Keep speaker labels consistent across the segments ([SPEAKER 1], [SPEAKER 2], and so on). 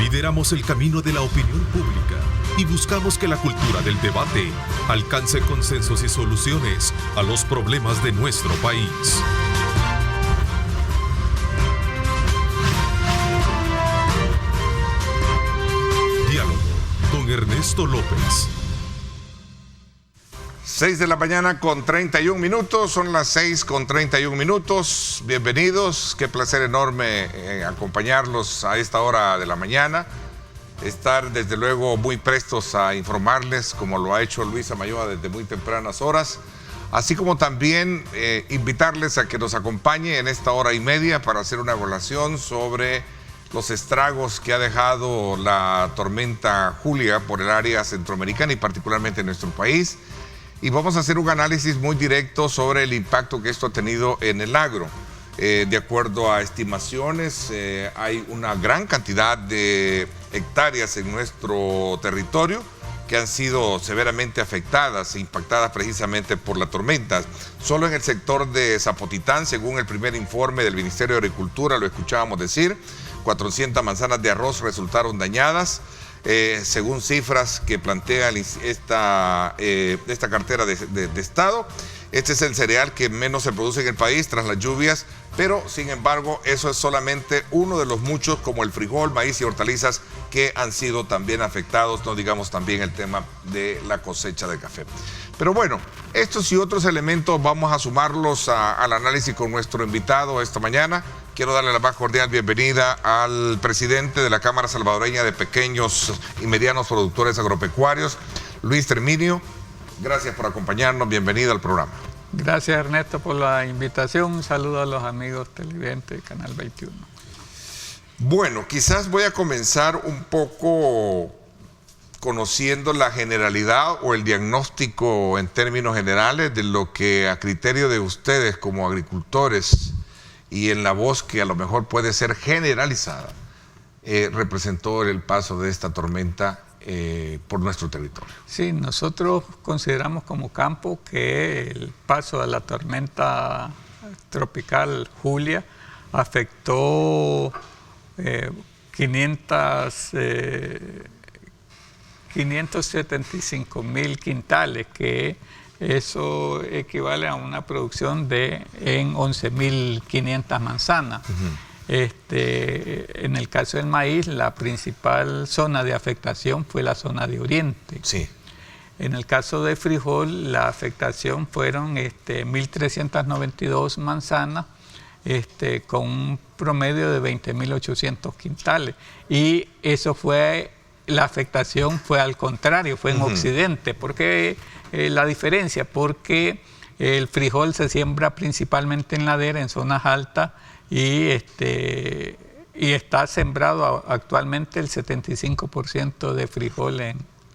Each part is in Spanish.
[SPEAKER 1] Lideramos el camino de la opinión pública y buscamos que la cultura del debate alcance consensos y soluciones a los problemas de nuestro país. Diálogo con Ernesto López.
[SPEAKER 2] 6 de la mañana con 31 minutos, son las 6 con 31 minutos. Bienvenidos, qué placer enorme acompañarlos a esta hora de la mañana. Estar desde luego muy prestos a informarles, como lo ha hecho Luisa Mayoa desde muy tempranas horas. Así como también invitarles a que nos acompañe en esta hora y media para hacer una evaluación sobre los estragos que ha dejado la tormenta Julia por el área centroamericana y particularmente en nuestro país. Y vamos a hacer un análisis muy directo sobre el impacto que esto ha tenido en el agro. De acuerdo a estimaciones, hay una gran cantidad de hectáreas en nuestro territorio que han sido severamente afectadas e impactadas precisamente por la tormenta. Solo en el sector de Zapotitán, según el primer informe del Ministerio de Agricultura, lo escuchábamos decir, 400 manzanas de arroz resultaron dañadas. Según cifras que plantea esta cartera de Estado, este es el cereal que menos se produce en el país tras las lluvias, pero sin embargo eso es solamente uno de los muchos, como el frijol, maíz y hortalizas, que han sido también afectados, no digamos también el tema de la cosecha de café. Pero bueno, estos y otros elementos vamos a sumarlos al análisis con nuestro invitado esta mañana. Quiero darle la más cordial bienvenida al presidente de la Cámara Salvadoreña de Pequeños y Medianos Productores Agropecuarios, Luis Terminio. Gracias por acompañarnos, bienvenido al programa.
[SPEAKER 3] Gracias, Ernesto, por la invitación. Un saludo a los amigos televidentes de Canal 21.
[SPEAKER 2] Bueno, quizás voy a comenzar un poco conociendo la generalidad o el diagnóstico en términos generales de lo que a criterio de ustedes como agricultores y en la voz que a lo mejor puede ser generalizada, representó el paso de esta tormenta por nuestro territorio.
[SPEAKER 3] Sí, nosotros consideramos como campo que el paso de la tormenta tropical Julia afectó 575,000 quintales, que eso equivale a una producción en 11.500 manzanas. En el caso del maíz, la principal zona de afectación fue la zona de Oriente.
[SPEAKER 2] Sí.
[SPEAKER 3] En el caso de frijol, la afectación fueron 1.392 manzanas, con un promedio de 20.800 quintales. Y eso fue, la afectación fue al contrario, fue en Occidente. ¿Por qué la diferencia? Porque el frijol se siembra principalmente en ladera, en zonas altas, y está sembrado actualmente el 75% de frijol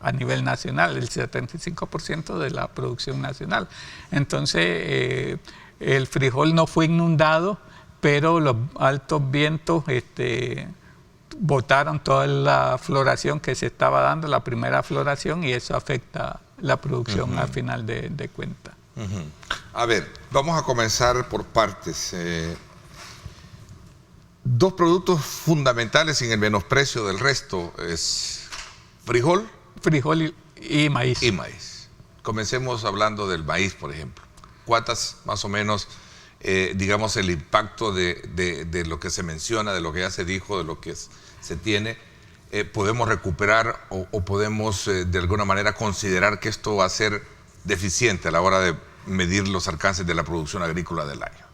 [SPEAKER 3] a nivel nacional, el 75% de la producción nacional. Entonces, el frijol no fue inundado, pero los altos vientos botaron toda la floración que se estaba dando, la primera floración, y eso afecta la producción al final de cuentas.
[SPEAKER 2] A ver, vamos a comenzar por partes. Dos productos fundamentales sin el menosprecio del resto es frijol.
[SPEAKER 3] Frijol y maíz.
[SPEAKER 2] Y maíz. Comencemos hablando del maíz, por ejemplo. ¿Cuántas más o menos, digamos, el impacto de lo que se menciona, de lo que ya se dijo, de lo que se tiene, podemos recuperar o podemos de alguna manera considerar que esto va a ser deficiente a la hora de medir los alcances de la producción agrícola del año?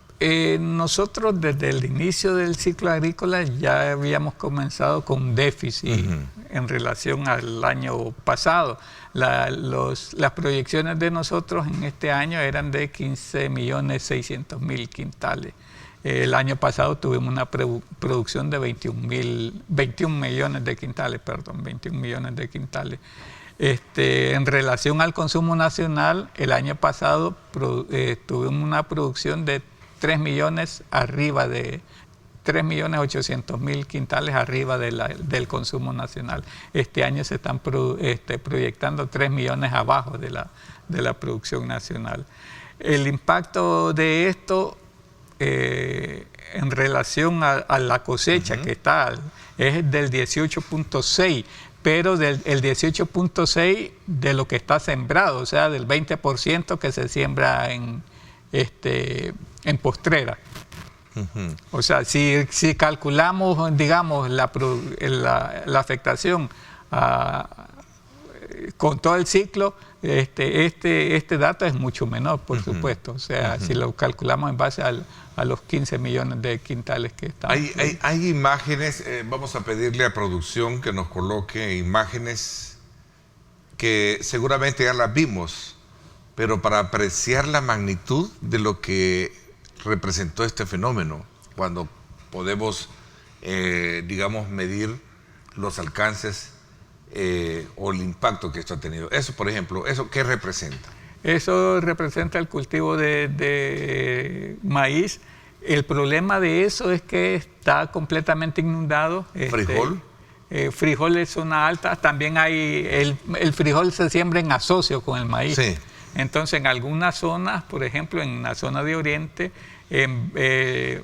[SPEAKER 3] Nosotros desde el inicio del ciclo agrícola ya habíamos comenzado con déficit en relación al año pasado. Las proyecciones de nosotros en este año eran de 15.600.000 quintales. El año pasado tuvimos una producción de 21 millones de quintales. En relación al consumo nacional, el año pasado tuvimos una producción de 3.800.000 quintales arriba del consumo nacional. Este año se están proyectando 3 millones abajo de la producción nacional. El impacto de esto en relación a la cosecha que está, es del 18.6, pero el 18.6 de lo que está sembrado, o sea, del 20% que se siembra en postrera. O sea, si calculamos, digamos, la afectación con todo el ciclo, este dato es mucho menor, por supuesto. O sea, si lo calculamos en base a los 15 millones de quintales que están.
[SPEAKER 2] Hay imágenes, vamos a pedirle a producción que nos coloque imágenes que seguramente ya las vimos, pero para apreciar la magnitud de lo que representó este fenómeno, cuando podemos, digamos, medir los alcances o el impacto que esto ha tenido. Eso, por ejemplo, ¿eso qué representa?
[SPEAKER 3] Eso representa el cultivo de maíz. El problema de eso es que está completamente inundado.
[SPEAKER 2] ¿Frijol?
[SPEAKER 3] Frijol es zona alta. También hay el frijol se siembra en asocio con el maíz.
[SPEAKER 2] Sí.
[SPEAKER 3] Entonces, en algunas zonas, por ejemplo, en la zona de Oriente, el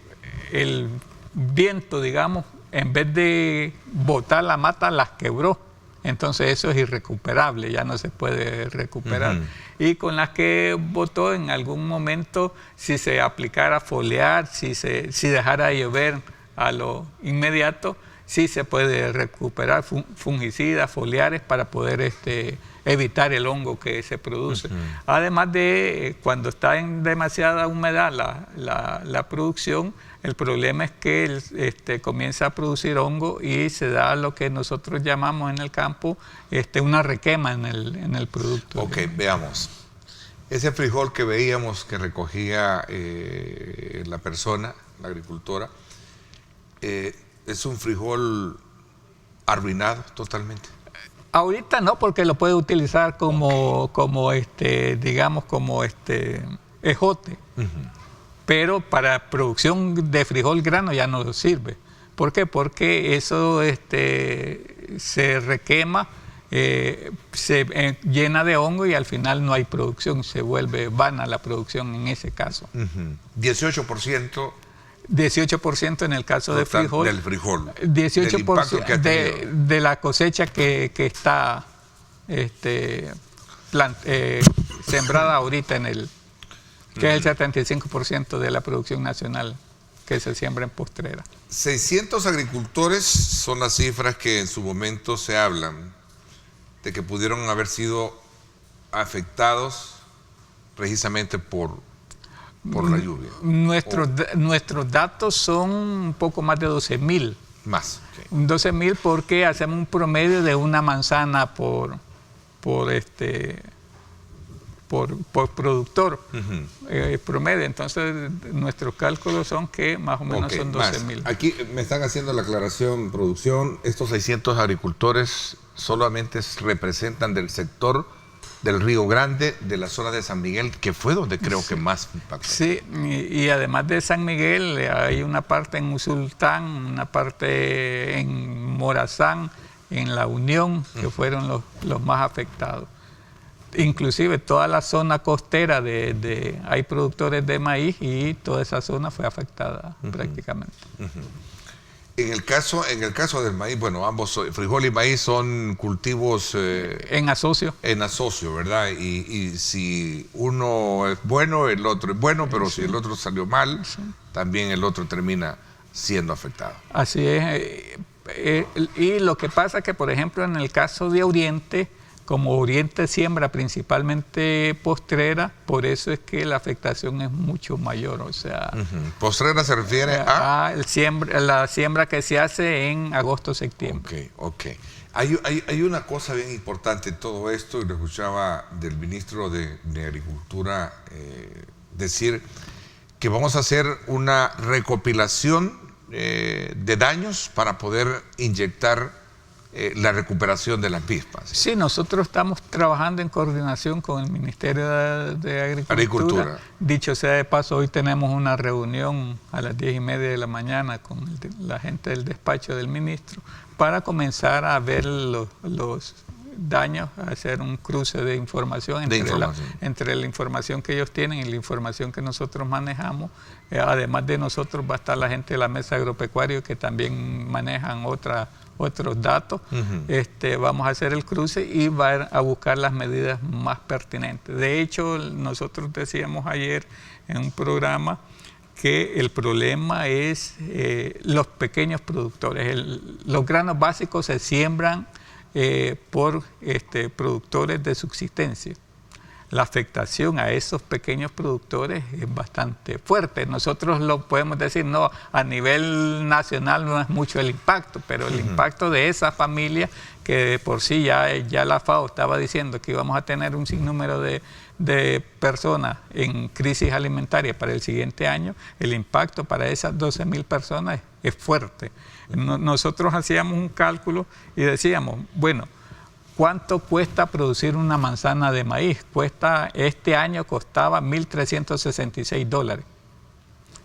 [SPEAKER 3] viento, digamos, en vez de botar la mata, las quebró. Entonces eso es irrecuperable, ya no se puede recuperar. Y con las que botó, en algún momento, si se aplicara foliar, si dejara llover a lo inmediato, sí se puede recuperar fungicidas, foliares, para poder evitar el hongo que se produce. Además de, cuando está en demasiada humedad la producción, el problema es que comienza a producir hongo y se da lo que nosotros llamamos en el campo una requema en el producto.
[SPEAKER 2] Ok, veamos. Ese frijol que veíamos que recogía la persona, la agricultora, es un frijol arruinado totalmente.
[SPEAKER 3] Ahorita no, porque lo puede utilizar como digamos, como ejote. Pero para producción de frijol grano ya no sirve. ¿Por qué? Porque eso se requema, se llena de hongo y al final no hay producción, se vuelve vana la producción en ese caso.
[SPEAKER 2] 18%.
[SPEAKER 3] 18% en el caso de frijol.
[SPEAKER 2] Del frijol.
[SPEAKER 3] 18% de la cosecha que está sembrada ahorita que es el 75% de la producción nacional que se siembra en postrera.
[SPEAKER 2] 600 agricultores son las cifras que en su momento se hablan de que pudieron haber sido afectados precisamente por la lluvia.
[SPEAKER 3] Nuestros datos son un poco más de 12.000.
[SPEAKER 2] Más. Okay.
[SPEAKER 3] 12.000 porque hacemos un promedio de una manzana por productor promedio. Entonces nuestros cálculos son que más o menos son 12.000.
[SPEAKER 2] Aquí me están haciendo la aclaración, producción, estos 600 agricultores solamente representan del sector del Río Grande, de la zona de San Miguel, que fue donde creo que más impactó.
[SPEAKER 3] Sí, y además de San Miguel hay una parte en Usulután, una parte en Morazán, en La Unión, que fueron los más afectados. Inclusive toda la zona costera hay productores de maíz y toda esa zona fue afectada prácticamente.
[SPEAKER 2] En el caso del maíz, bueno, ambos, frijol y maíz, son cultivos
[SPEAKER 3] en asocio.
[SPEAKER 2] En asocio, ¿verdad? Y si uno es bueno, el otro es bueno, pero si el otro salió mal, también el otro termina siendo afectado.
[SPEAKER 3] Así es. Y lo que pasa es que, por ejemplo, en el caso de Oriente, como Oriente siembra principalmente postrera, por eso es que la afectación es mucho mayor. O sea,
[SPEAKER 2] ¿Postrera se refiere a?
[SPEAKER 3] La siembra que se hace en agosto-septiembre.
[SPEAKER 2] Ok. Hay una cosa bien importante en todo esto, y lo escuchaba del ministro de Agricultura decir que vamos a hacer una recopilación de daños para poder inyectar la recuperación de las pispas.
[SPEAKER 3] Sí, nosotros estamos trabajando en coordinación con el Ministerio de Agricultura. Dicho sea de paso, hoy tenemos una reunión a las 10:30 de la mañana con la gente del despacho del ministro para comenzar a ver daños, hacer un cruce de información entre la información que ellos tienen y la información que nosotros manejamos. Además de nosotros va a estar la gente de la Mesa Agropecuaria que también manejan otros datos. Vamos a hacer el cruce y va a buscar las medidas más pertinentes. De hecho, nosotros decíamos ayer en un programa que el problema es los pequeños productores. Los granos básicos se siembran por productores de subsistencia. La afectación a esos pequeños productores es bastante fuerte. Nosotros lo podemos decir, no, a nivel nacional no es mucho el impacto, pero el impacto de esa familia, que de por sí ya la FAO estaba diciendo que íbamos a tener un sinnúmero de personas en crisis alimentaria para el siguiente año, el impacto para esas 12,000 personas es fuerte. Nosotros hacíamos un cálculo y decíamos, bueno, ¿cuánto cuesta producir una manzana de maíz? Este año costaba $1,366.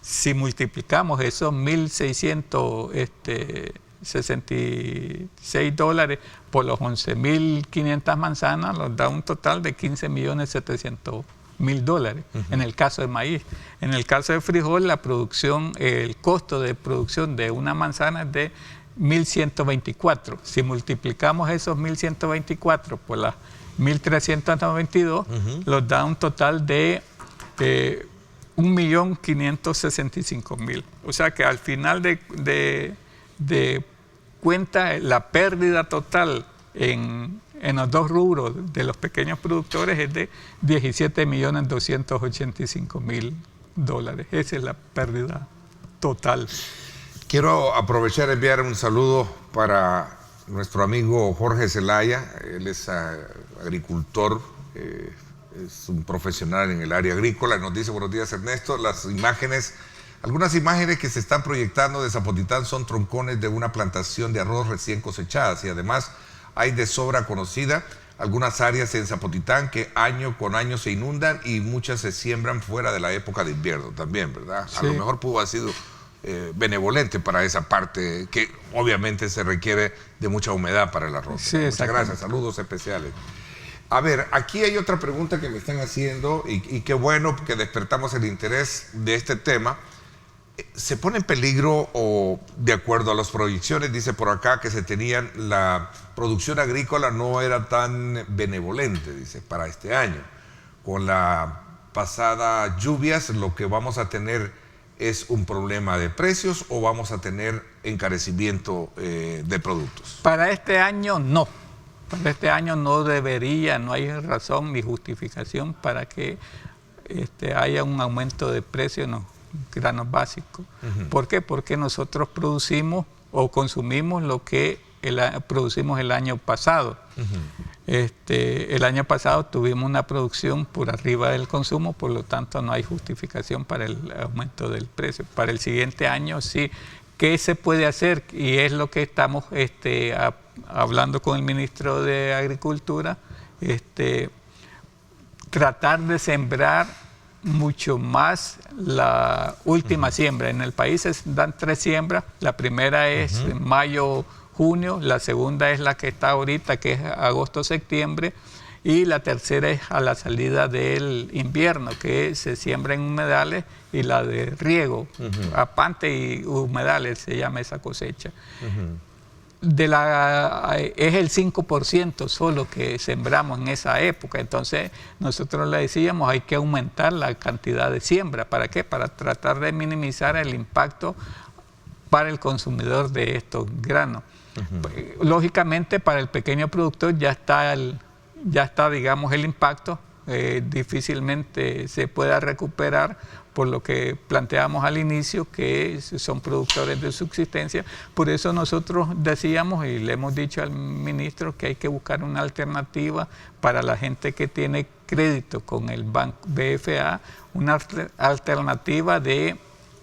[SPEAKER 3] Si multiplicamos esos $1,666 por los 11,500 manzanas, nos da un total de $15,700,000 en el caso de maíz. En el caso de frijol, el costo de producción de una manzana es de 1,124. Si multiplicamos esos 1,124 por las 1,392, nos da un total de 1,565,000. O sea que al final de cuenta, la pérdida total en los dos rubros de los pequeños productores es de $17,285,000. Esa es la pérdida total.
[SPEAKER 2] Quiero aprovechar y enviar un saludo para nuestro amigo Jorge Zelaya. Él es agricultor, es un profesional en el área agrícola. Nos dice: buenos días, Ernesto. Algunas imágenes que se están proyectando de Zapotitán son troncones de una plantación de arroz recién cosechadas, y además hay de sobra conocida algunas áreas en Zapotitán que año con año se inundan y muchas se siembran fuera de la época de invierno también, ¿verdad? Sí. A lo mejor pudo haber sido benevolente para esa parte, que obviamente se requiere de mucha humedad para el arroz. Sí, muchas gracias, saludos especiales. A ver, aquí hay otra pregunta que me están haciendo y qué bueno que despertamos el interés de este tema. ¿Se pone en peligro, o de acuerdo a las proyecciones, dice por acá, que se tenían, la producción agrícola no era tan benevolente, dice, para este año? Con la pasada lluvias, lo que vamos a tener es un problema de precios, o vamos a tener encarecimiento de productos.
[SPEAKER 3] Para este año no. Para este año no hay razón ni justificación para que haya un aumento de precios en los granos básicos. ¿Por qué? Porque nosotros producimos o consumimos lo que producimos el año pasado. El año pasado tuvimos una producción por arriba del consumo, por lo tanto no hay justificación para el aumento del precio. Para el siguiente año sí. ¿Qué se puede hacer? Y es lo que estamos hablando con el ministro de Agricultura, tratar de sembrar mucho más la última siembra. En el país se dan 3 siembras. La primera es mayo, junio, la segunda es la que está ahorita, que es agosto-septiembre, y la tercera es a la salida del invierno, que se siembra en humedales, y la de riego, apante y humedales se llama esa cosecha. Es el 5% solo que sembramos en esa época. Entonces nosotros le decíamos, hay que aumentar la cantidad de siembra. ¿Para qué? Para tratar de minimizar el impacto para el consumidor de estos granos. Lógicamente para el pequeño productor ya está digamos el impacto, difícilmente se pueda recuperar, por lo que planteamos al inicio, que son productores de subsistencia. Por eso nosotros decíamos, y le hemos dicho al ministro, que hay que buscar una alternativa para la gente que tiene crédito con el Banco BFA, una alternativa de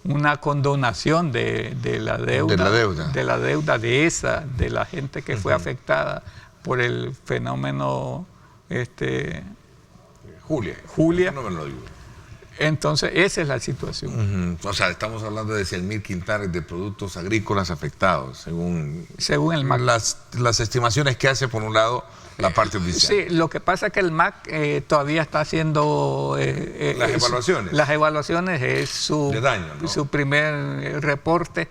[SPEAKER 3] una condonación de la deuda de la gente que fue afectada por el fenómeno Julia.
[SPEAKER 2] No me lo digo.
[SPEAKER 3] Entonces esa es la situación.
[SPEAKER 2] O sea, estamos hablando de 100,000 quintales de productos agrícolas afectados, según
[SPEAKER 3] el MAC.
[SPEAKER 2] Las estimaciones que hace, por un lado, la parte oficial.
[SPEAKER 3] Sí, lo que pasa es que el MAC todavía está haciendo...
[SPEAKER 2] las evaluaciones.
[SPEAKER 3] Las evaluaciones es su,
[SPEAKER 2] de daño, ¿no?
[SPEAKER 3] Su primer reporte.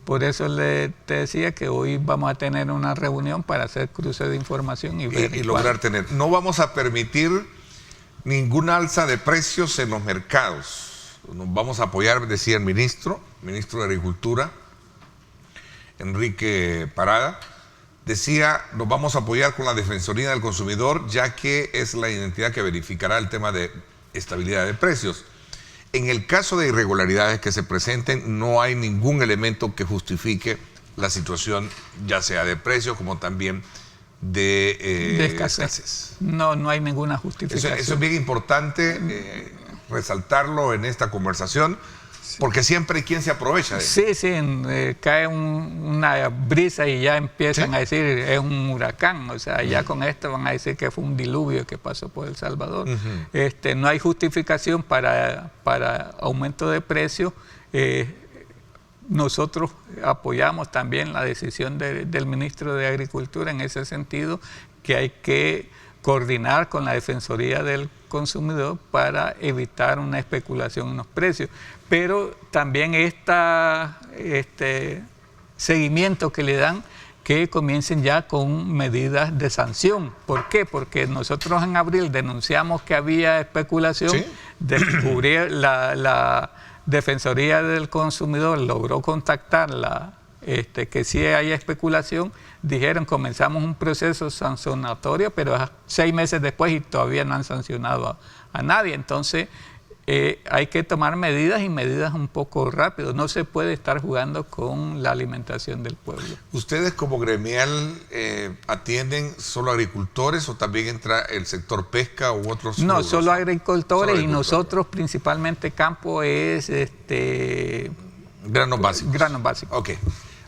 [SPEAKER 3] Por eso te decía que hoy vamos a tener una reunión para hacer cruce de información y ver
[SPEAKER 2] y lograr tener. No vamos a permitir ninguna alza de precios en los mercados. Nos vamos a apoyar, decía el ministro de Agricultura, Enrique Parada, decía, nos vamos a apoyar con la Defensoría del Consumidor, ya que es la entidad que verificará el tema de estabilidad de precios. En el caso de irregularidades que se presenten, no hay ningún elemento que justifique la situación, ya sea de precios como también de escasez.
[SPEAKER 3] No hay ninguna justificación.
[SPEAKER 2] Eso es bien importante resaltarlo en esta conversación, porque siempre hay quien se aprovecha de eso.
[SPEAKER 3] Sí, cae una brisa y ya empiezan a decir es un huracán, o sea, ya con esto van a decir que fue un diluvio que pasó por El Salvador. No hay justificación para aumento de precio. Nosotros apoyamos también la decisión del ministro de Agricultura en ese sentido, que hay que coordinar con la Defensoría del Consumidor para evitar una especulación en los precios. Pero también este seguimiento que le dan, que comiencen ya con medidas de sanción. ¿Por qué? Porque nosotros en abril denunciamos que había especulación, ¿sí? Descubrí la Defensoría del Consumidor logró contactarla, que sí hay especulación, dijeron comenzamos un proceso sancionatorio, pero 6 meses después y todavía no han sancionado a nadie. Entonces hay que tomar medidas y medidas un poco rápido. No se puede estar jugando con la alimentación del pueblo.
[SPEAKER 2] ¿Ustedes como gremial atienden solo agricultores o también entra el sector pesca u otros?
[SPEAKER 3] No, solo agricultores, y nosotros principalmente campo es
[SPEAKER 2] granos básicos.
[SPEAKER 3] Granos básicos.
[SPEAKER 2] Ok.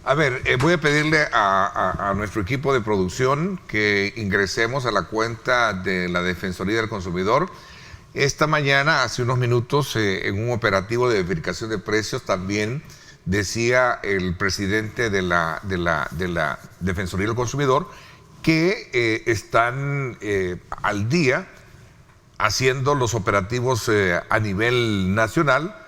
[SPEAKER 2] A ver, voy a pedirle a nuestro equipo de producción que ingresemos a la cuenta de la Defensoría del Consumidor. Esta mañana, hace unos minutos, en un operativo de verificación de precios, también decía el presidente de la Defensoría del Consumidor que están al día haciendo los operativos a nivel nacional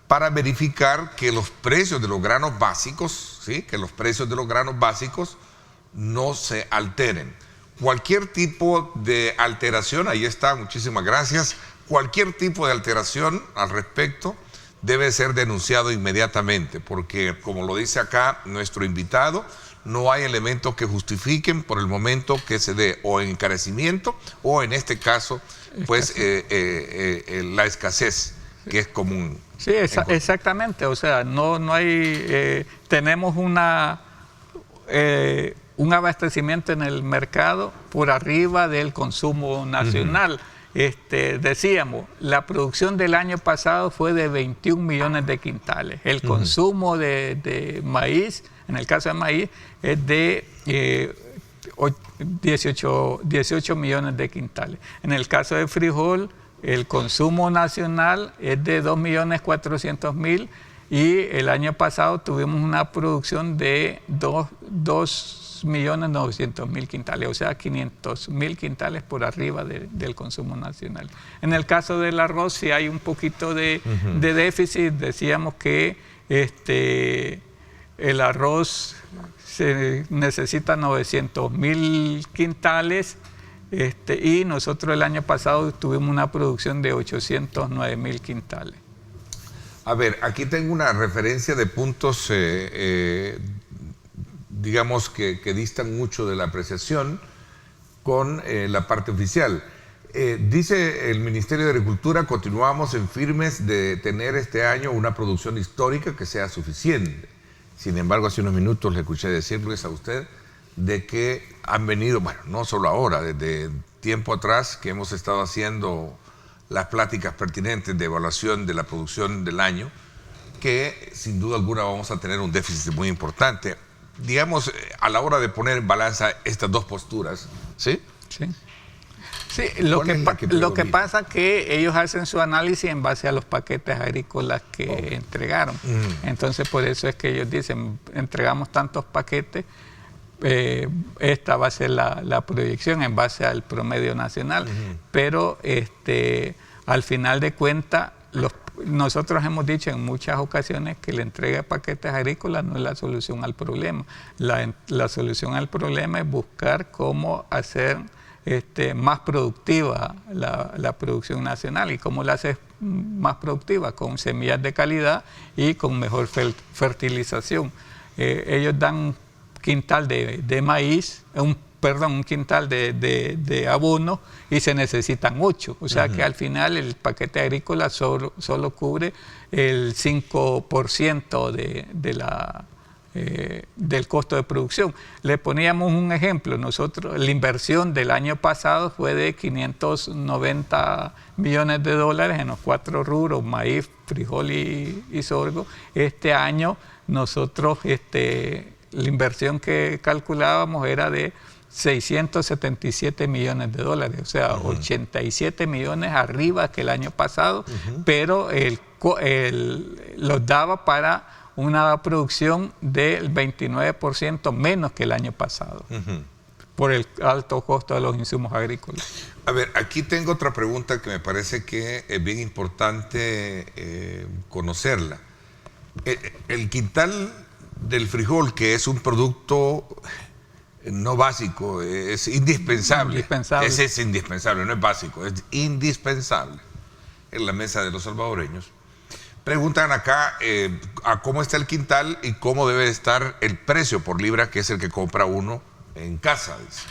[SPEAKER 2] para verificar que los precios de los granos básicos, ¿sí? Que los precios de los granos básicos no se alteren. Cualquier tipo de alteración, ahí está, muchísimas gracias, cualquier tipo de alteración al respecto debe ser denunciado inmediatamente, porque como lo dice acá nuestro invitado, no hay elementos que justifiquen por el momento que se dé o encarecimiento o en este caso, pues la escasez que es común.
[SPEAKER 3] Sí, exactamente, o sea, no hay, tenemos un abastecimiento en el mercado por arriba del consumo nacional. Decíamos, la producción del año pasado fue de 21 millones de quintales. El consumo de maíz, en el caso de maíz, es de 18 millones de quintales. En el caso de frijol, el consumo nacional es de 2.400.000 y el año pasado tuvimos una producción de 2.900.000 quintales, o sea, 500.000 quintales por arriba del consumo nacional. En el caso del arroz sí hay un poquito de déficit. Decíamos que el arroz se necesita 900.000 quintales, y nosotros el año pasado tuvimos una producción de 809.000 quintales.
[SPEAKER 2] A ver, aquí tengo una referencia de puntos, digamos, que distan mucho de la apreciación con la parte oficial. Dice el Ministerio de Agricultura, continuamos en firmes de tener este año una producción histórica que sea suficiente. Sin embargo, hace unos minutos le escuché decirles a usted de que han venido, bueno, no solo ahora, desde tiempo atrás que hemos estado haciendo las pláticas pertinentes de evaluación de la producción del año, que sin duda alguna vamos a tener un déficit muy importante. Digamos, a la hora de poner en balanza estas dos posturas, ¿sí?
[SPEAKER 3] Sí. Sí, lo que pasa es que ellos hacen su análisis en base a los paquetes agrícolas que entregaron. Entonces, por eso es que ellos dicen, entregamos tantos paquetes, esta va a ser la proyección en base al promedio nacional, pero al final de cuentas, nosotros hemos dicho en muchas ocasiones que la entrega de paquetes agrícolas no es la solución al problema. La solución al problema es buscar cómo hacer más productiva la producción nacional. ¿Y cómo la haces más productiva? Con semillas de calidad y con mejor fertilización. Ellos dan un quintal de maíz, un quintal de abono, y se necesitan 8. O sea que al final el paquete agrícola solo cubre el 5% del costo de producción. Le poníamos un ejemplo. Nosotros, la inversión del año pasado fue de $590 millones en los 4 rubros, maíz, frijol y sorgo. Este año nosotros, la inversión que calculábamos era de $677 millones, o sea, 87 millones arriba que el año pasado, pero los daba para una producción del 29% menos que el año pasado, por el alto costo de los insumos agrícolas.
[SPEAKER 2] A ver, aquí tengo otra pregunta que me parece que es bien importante conocerla. El quintal del frijol, que es un producto no básico, es indispensable. Ese es indispensable, no es básico, es indispensable en la mesa de los salvadoreños. Preguntan acá a cómo está el quintal y cómo debe estar el precio por libra, que es el que compra uno en casa, dice.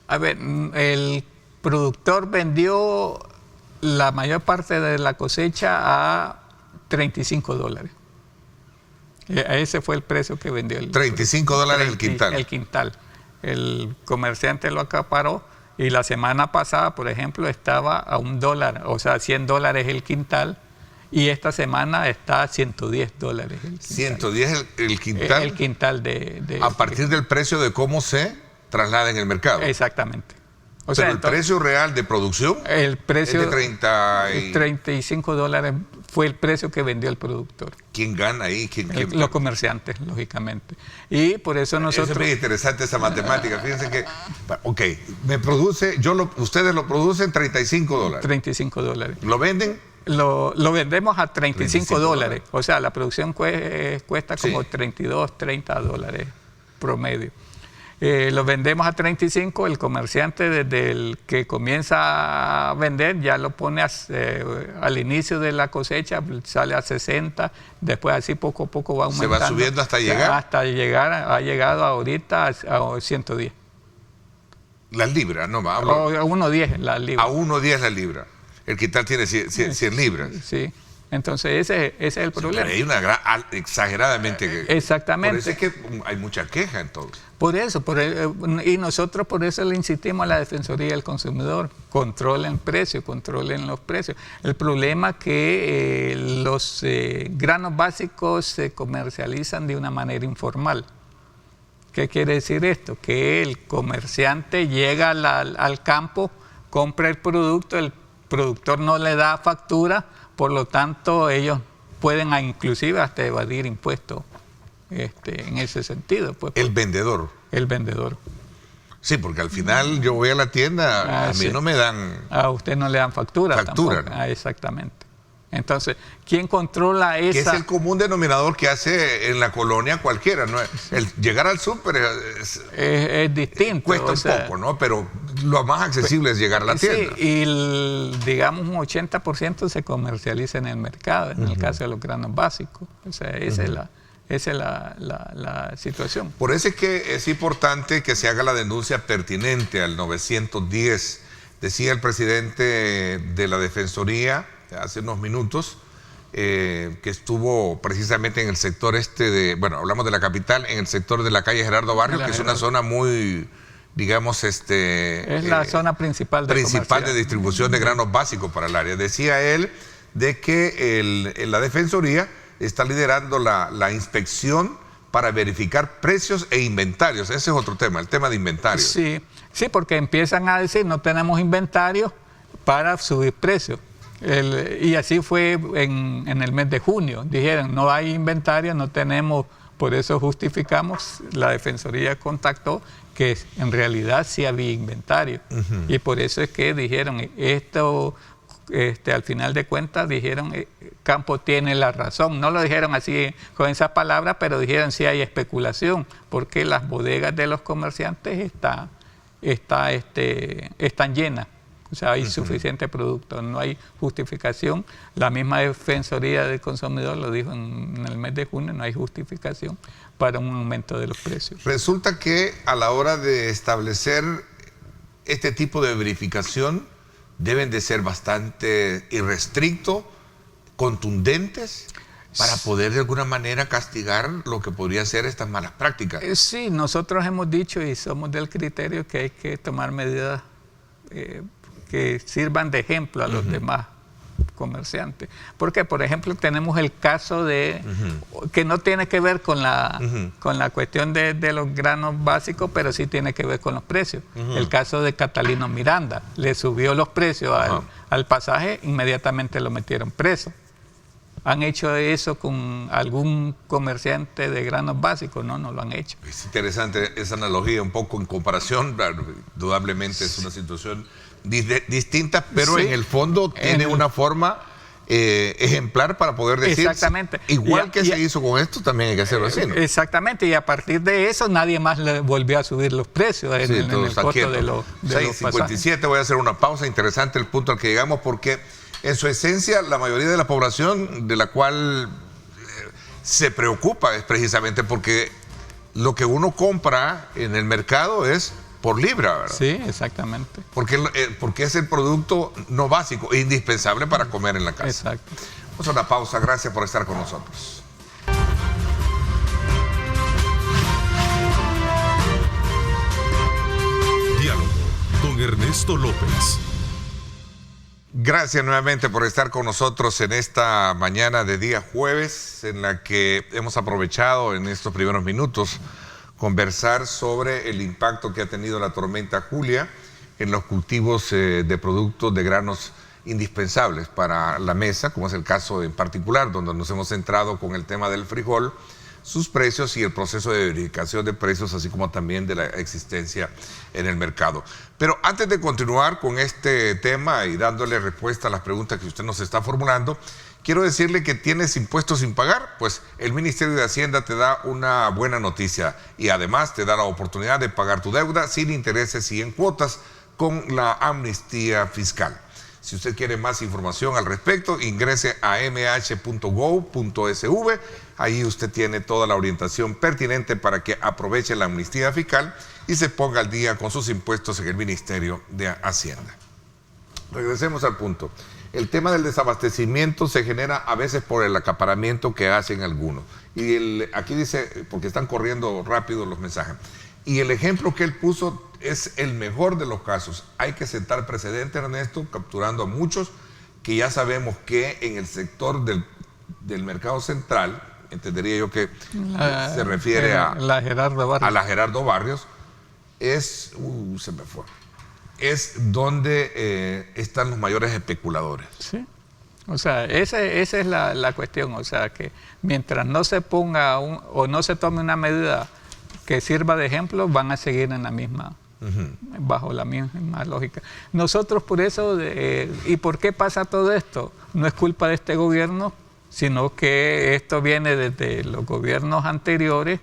[SPEAKER 3] A ver, el productor vendió la mayor parte de la cosecha a $35. Ese fue el precio que vendió.
[SPEAKER 2] $35 el quintal.
[SPEAKER 3] El quintal. El comerciante lo acaparó y la semana pasada, por ejemplo, estaba a $1, o sea, $100 el quintal, y esta semana está a $110 el quintal.
[SPEAKER 2] 110 el quintal.
[SPEAKER 3] El quintal
[SPEAKER 2] a partir del precio de cómo se traslada en el mercado.
[SPEAKER 3] Exactamente.
[SPEAKER 2] O sea, el precio real de producción
[SPEAKER 3] el precio
[SPEAKER 2] es de
[SPEAKER 3] $35 fue el precio que vendió el productor.
[SPEAKER 2] ¿Quién gana ahí?
[SPEAKER 3] Los comerciantes, lógicamente. Y por eso nosotros...
[SPEAKER 2] Es muy interesante esa matemática. Fíjense que, ustedes lo producen $35.
[SPEAKER 3] $35.
[SPEAKER 2] ¿Lo venden?
[SPEAKER 3] Lo vendemos a $35. O sea, la producción cuesta como $32-30 promedio. Lo vendemos a 35, el comerciante desde el que comienza a vender ya lo pone al inicio de la cosecha, sale a 60, después así poco a poco va aumentando.
[SPEAKER 2] ¿Se va subiendo hasta llegar?
[SPEAKER 3] Hasta llegar, ha llegado ahorita a 110.
[SPEAKER 2] Las libras, no va.
[SPEAKER 3] A 1.10 la libra.
[SPEAKER 2] A 1.10 la libra. El quintal tiene 100 libras.
[SPEAKER 3] Sí. Entonces ese es el problema.
[SPEAKER 2] Pero hay una exageradamente.
[SPEAKER 3] Exactamente.
[SPEAKER 2] Por eso es que hay mucha queja entonces.
[SPEAKER 3] Por eso, y nosotros por eso le insistimos a la Defensoría del Consumidor, controlen precios, controlen los precios. El problema es que los granos básicos se comercializan de una manera informal. ¿Qué quiere decir esto? Que el comerciante llega al campo, compra el productor no le da factura, por lo tanto ellos pueden inclusive hasta evadir impuestos en ese sentido. Pues,
[SPEAKER 2] el vendedor.
[SPEAKER 3] El vendedor.
[SPEAKER 2] Sí, porque al final yo voy a la tienda, a mí no me dan...
[SPEAKER 3] A usted no le dan factura.
[SPEAKER 2] Factura, ¿no?
[SPEAKER 3] Exactamente. Entonces, ¿quién controla esa...?
[SPEAKER 2] Que es el común denominador que hace en la colonia cualquiera, ¿no? El llegar al súper
[SPEAKER 3] es distinto.
[SPEAKER 2] Cuesta un poco, ¿no? Pero lo más accesible es llegar a la tienda.
[SPEAKER 3] Sí, y digamos un 80% se comercializa en el mercado, en el caso de los granos básicos. O sea, esa es la situación.
[SPEAKER 2] Por eso es que es importante que se haga la denuncia pertinente al 910. Decía el presidente de la Defensoría hace unos minutos que estuvo precisamente en el sector hablamos de la capital, en el sector de la calle Gerardo Barrios, que es una zona muy, digamos, es
[SPEAKER 3] la zona principal
[SPEAKER 2] de distribución de granos básicos para el área. Decía él de que la Defensoría está liderando la inspección para verificar precios e inventarios. Ese es otro tema, el tema de inventarios.
[SPEAKER 3] Sí, porque empiezan a decir no tenemos inventario para subir precios. Y así fue en el mes de junio. Dijeron no hay inventario, no tenemos por eso justificamos, la Defensoría contactó que en realidad sí había inventario. Y por eso es que dijeron, esto, al final de cuentas, dijeron, Campo tiene la razón. No lo dijeron así con esas palabras, pero dijeron sí hay especulación, porque las bodegas de los comerciantes están llenas. O sea, hay suficiente producto, no hay justificación. La misma Defensoría del Consumidor lo dijo en el mes de junio, no hay justificación para un aumento de los precios.
[SPEAKER 2] Resulta que a la hora de establecer este tipo de verificación deben de ser bastante irrestrictos, contundentes, para poder de alguna manera castigar lo que podría ser estas malas prácticas.
[SPEAKER 3] Sí, nosotros hemos dicho y somos del criterio que hay que tomar medidas que sirvan de ejemplo a los demás comerciantes. Porque, por ejemplo, tenemos el caso de que no tiene que ver con la cuestión de los granos básicos, pero sí tiene que ver con los precios. El caso de Catalino Miranda, le subió los precios al pasaje, inmediatamente lo metieron preso. ¿Han hecho eso con algún comerciante de granos básicos? No, no lo han hecho.
[SPEAKER 2] Es interesante esa analogía, un poco en comparación, indudablemente es una situación distinta, pero en el fondo tiene una forma ejemplar para poder decir.
[SPEAKER 3] Exactamente.
[SPEAKER 2] Igual que se hizo con esto, también hay que hacerlo así, ¿no?
[SPEAKER 3] Exactamente, y a partir de eso nadie más le volvió a subir los precios en el costo de los
[SPEAKER 2] 6.57, voy a hacer una pausa. Interesante el punto al que llegamos, porque en su esencia la mayoría de la población de la cual se preocupa es precisamente porque lo que uno compra en el mercado es por libra, ¿verdad?
[SPEAKER 3] Sí, exactamente.
[SPEAKER 2] Porque es el producto no básico, indispensable para comer en la casa.
[SPEAKER 3] Exacto.
[SPEAKER 2] Vamos a una pausa, gracias por estar con nosotros.
[SPEAKER 1] Diálogo con Ernesto López.
[SPEAKER 2] Gracias nuevamente por estar con nosotros en esta mañana de día jueves, en la que hemos aprovechado en estos primeros minutos conversar sobre el impacto que ha tenido la tormenta Julia en los cultivos de productos de granos indispensables para la mesa, como es el caso en particular, donde nos hemos centrado con el tema del frijol, sus precios y el proceso de verificación de precios, así como también de la existencia en el mercado. Pero antes de continuar con este tema y dándole respuesta a las preguntas que usted nos está formulando, quiero decirle que tienes impuestos sin pagar, pues el Ministerio de Hacienda te da una buena noticia y además te da la oportunidad de pagar tu deuda sin intereses y en cuotas con la amnistía fiscal. Si usted quiere más información al respecto, ingrese a mh.gov.sv. Ahí usted tiene toda la orientación pertinente para que aproveche la amnistía fiscal y se ponga al día con sus impuestos en el Ministerio de Hacienda. Regresemos al punto. El tema del desabastecimiento se genera a veces por el acaparamiento que hacen algunos. Y aquí dice, porque están corriendo rápido los mensajes, y el ejemplo que él puso es el mejor de los casos. Hay que sentar precedente, Ernesto, capturando a muchos que ya sabemos que en el sector del mercado central, entendería yo que se refiere a la Gerardo Barrios, es donde están los mayores especuladores.
[SPEAKER 3] Sí, o sea, esa es la cuestión, o sea, que mientras no se ponga o no se tome una medida que sirva de ejemplo, van a seguir en la misma, bajo la misma lógica. Nosotros por eso, ¿y por qué pasa todo esto? No es culpa de este gobierno, sino que esto viene desde los gobiernos anteriores,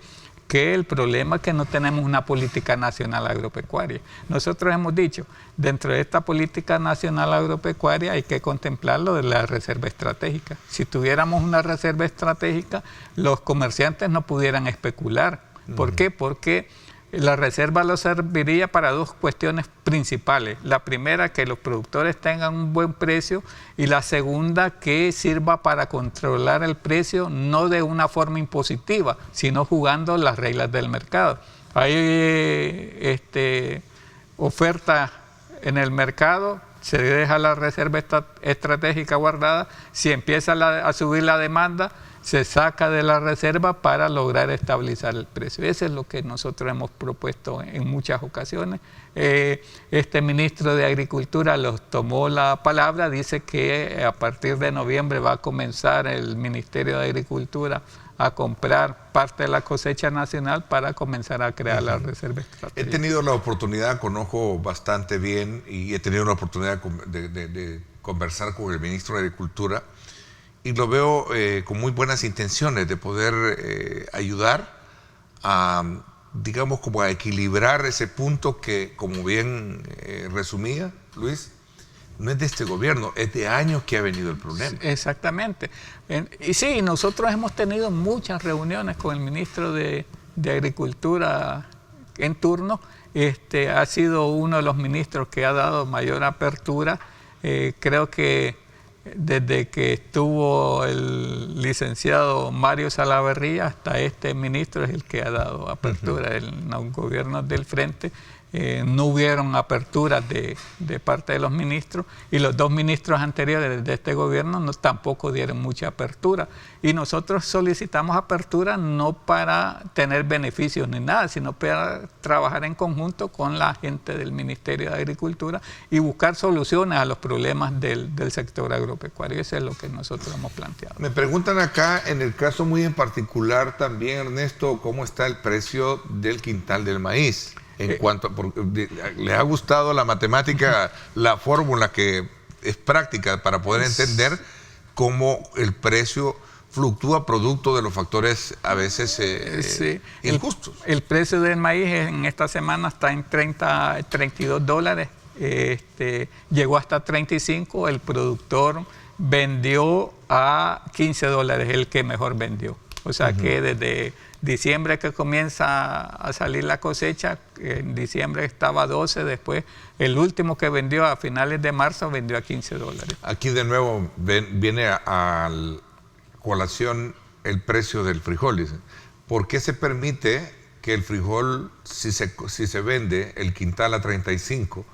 [SPEAKER 3] que el problema es que no tenemos una política nacional agropecuaria. Nosotros hemos dicho, dentro de esta política nacional agropecuaria hay que contemplar lo de la reserva estratégica. Si tuviéramos una reserva estratégica, los comerciantes no pudieran especular. ¿Por qué? Porque la reserva lo serviría para dos cuestiones principales. La primera, que los productores tengan un buen precio, y la segunda, que sirva para controlar el precio, no de una forma impositiva, sino jugando las reglas del mercado. Hay oferta en el mercado, se deja la reserva estratégica guardada, si empieza a subir la demanda, se saca de la reserva para lograr estabilizar el precio. Eso es lo que nosotros hemos propuesto en muchas ocasiones. Este ministro de Agricultura los tomó la palabra, dice que a partir de noviembre va a comenzar el Ministerio de Agricultura a comprar parte de la cosecha nacional para comenzar a crear la reserva estratégica.
[SPEAKER 2] He tenido la oportunidad, conozco bastante bien y he tenido la oportunidad de conversar con el ministro de Agricultura y lo veo con muy buenas intenciones de poder ayudar a, digamos, como a equilibrar ese punto que, como bien resumía Luis, no es de este gobierno, es de años que ha venido el problema.
[SPEAKER 3] Exactamente. Y sí, nosotros hemos tenido muchas reuniones con el ministro de Agricultura en turno. Ha sido uno de los ministros que ha dado mayor apertura. Creo que desde que estuvo el licenciado Mario Salaverría hasta este ministro es el que ha dado apertura. En los gobiernos del frente no hubieron aperturas de parte de los ministros y los dos ministros anteriores de este gobierno tampoco dieron mucha apertura. Y nosotros solicitamos apertura no para tener beneficios ni nada, sino para trabajar en conjunto con la gente del Ministerio de Agricultura y buscar soluciones a los problemas del sector agropecuario. Eso es lo que nosotros hemos planteado.
[SPEAKER 2] Me preguntan acá, en el caso muy en particular también, Ernesto, ¿cómo está el precio del quintal del maíz? En cuanto ¿les ha gustado la matemática, la fórmula que es práctica para poder entender cómo el precio fluctúa producto de los factores a veces injustos?
[SPEAKER 3] El precio del maíz en esta semana está en $32. Llegó hasta 35, el productor vendió a $15, el que mejor vendió. O sea que desde diciembre que comienza a salir la cosecha, en diciembre estaba a 12, después el último que vendió a finales de marzo vendió a $15.
[SPEAKER 2] Aquí de nuevo viene a colación el precio del frijol. Dice. ¿Por qué se permite que el frijol, si se vende el quintal a 35,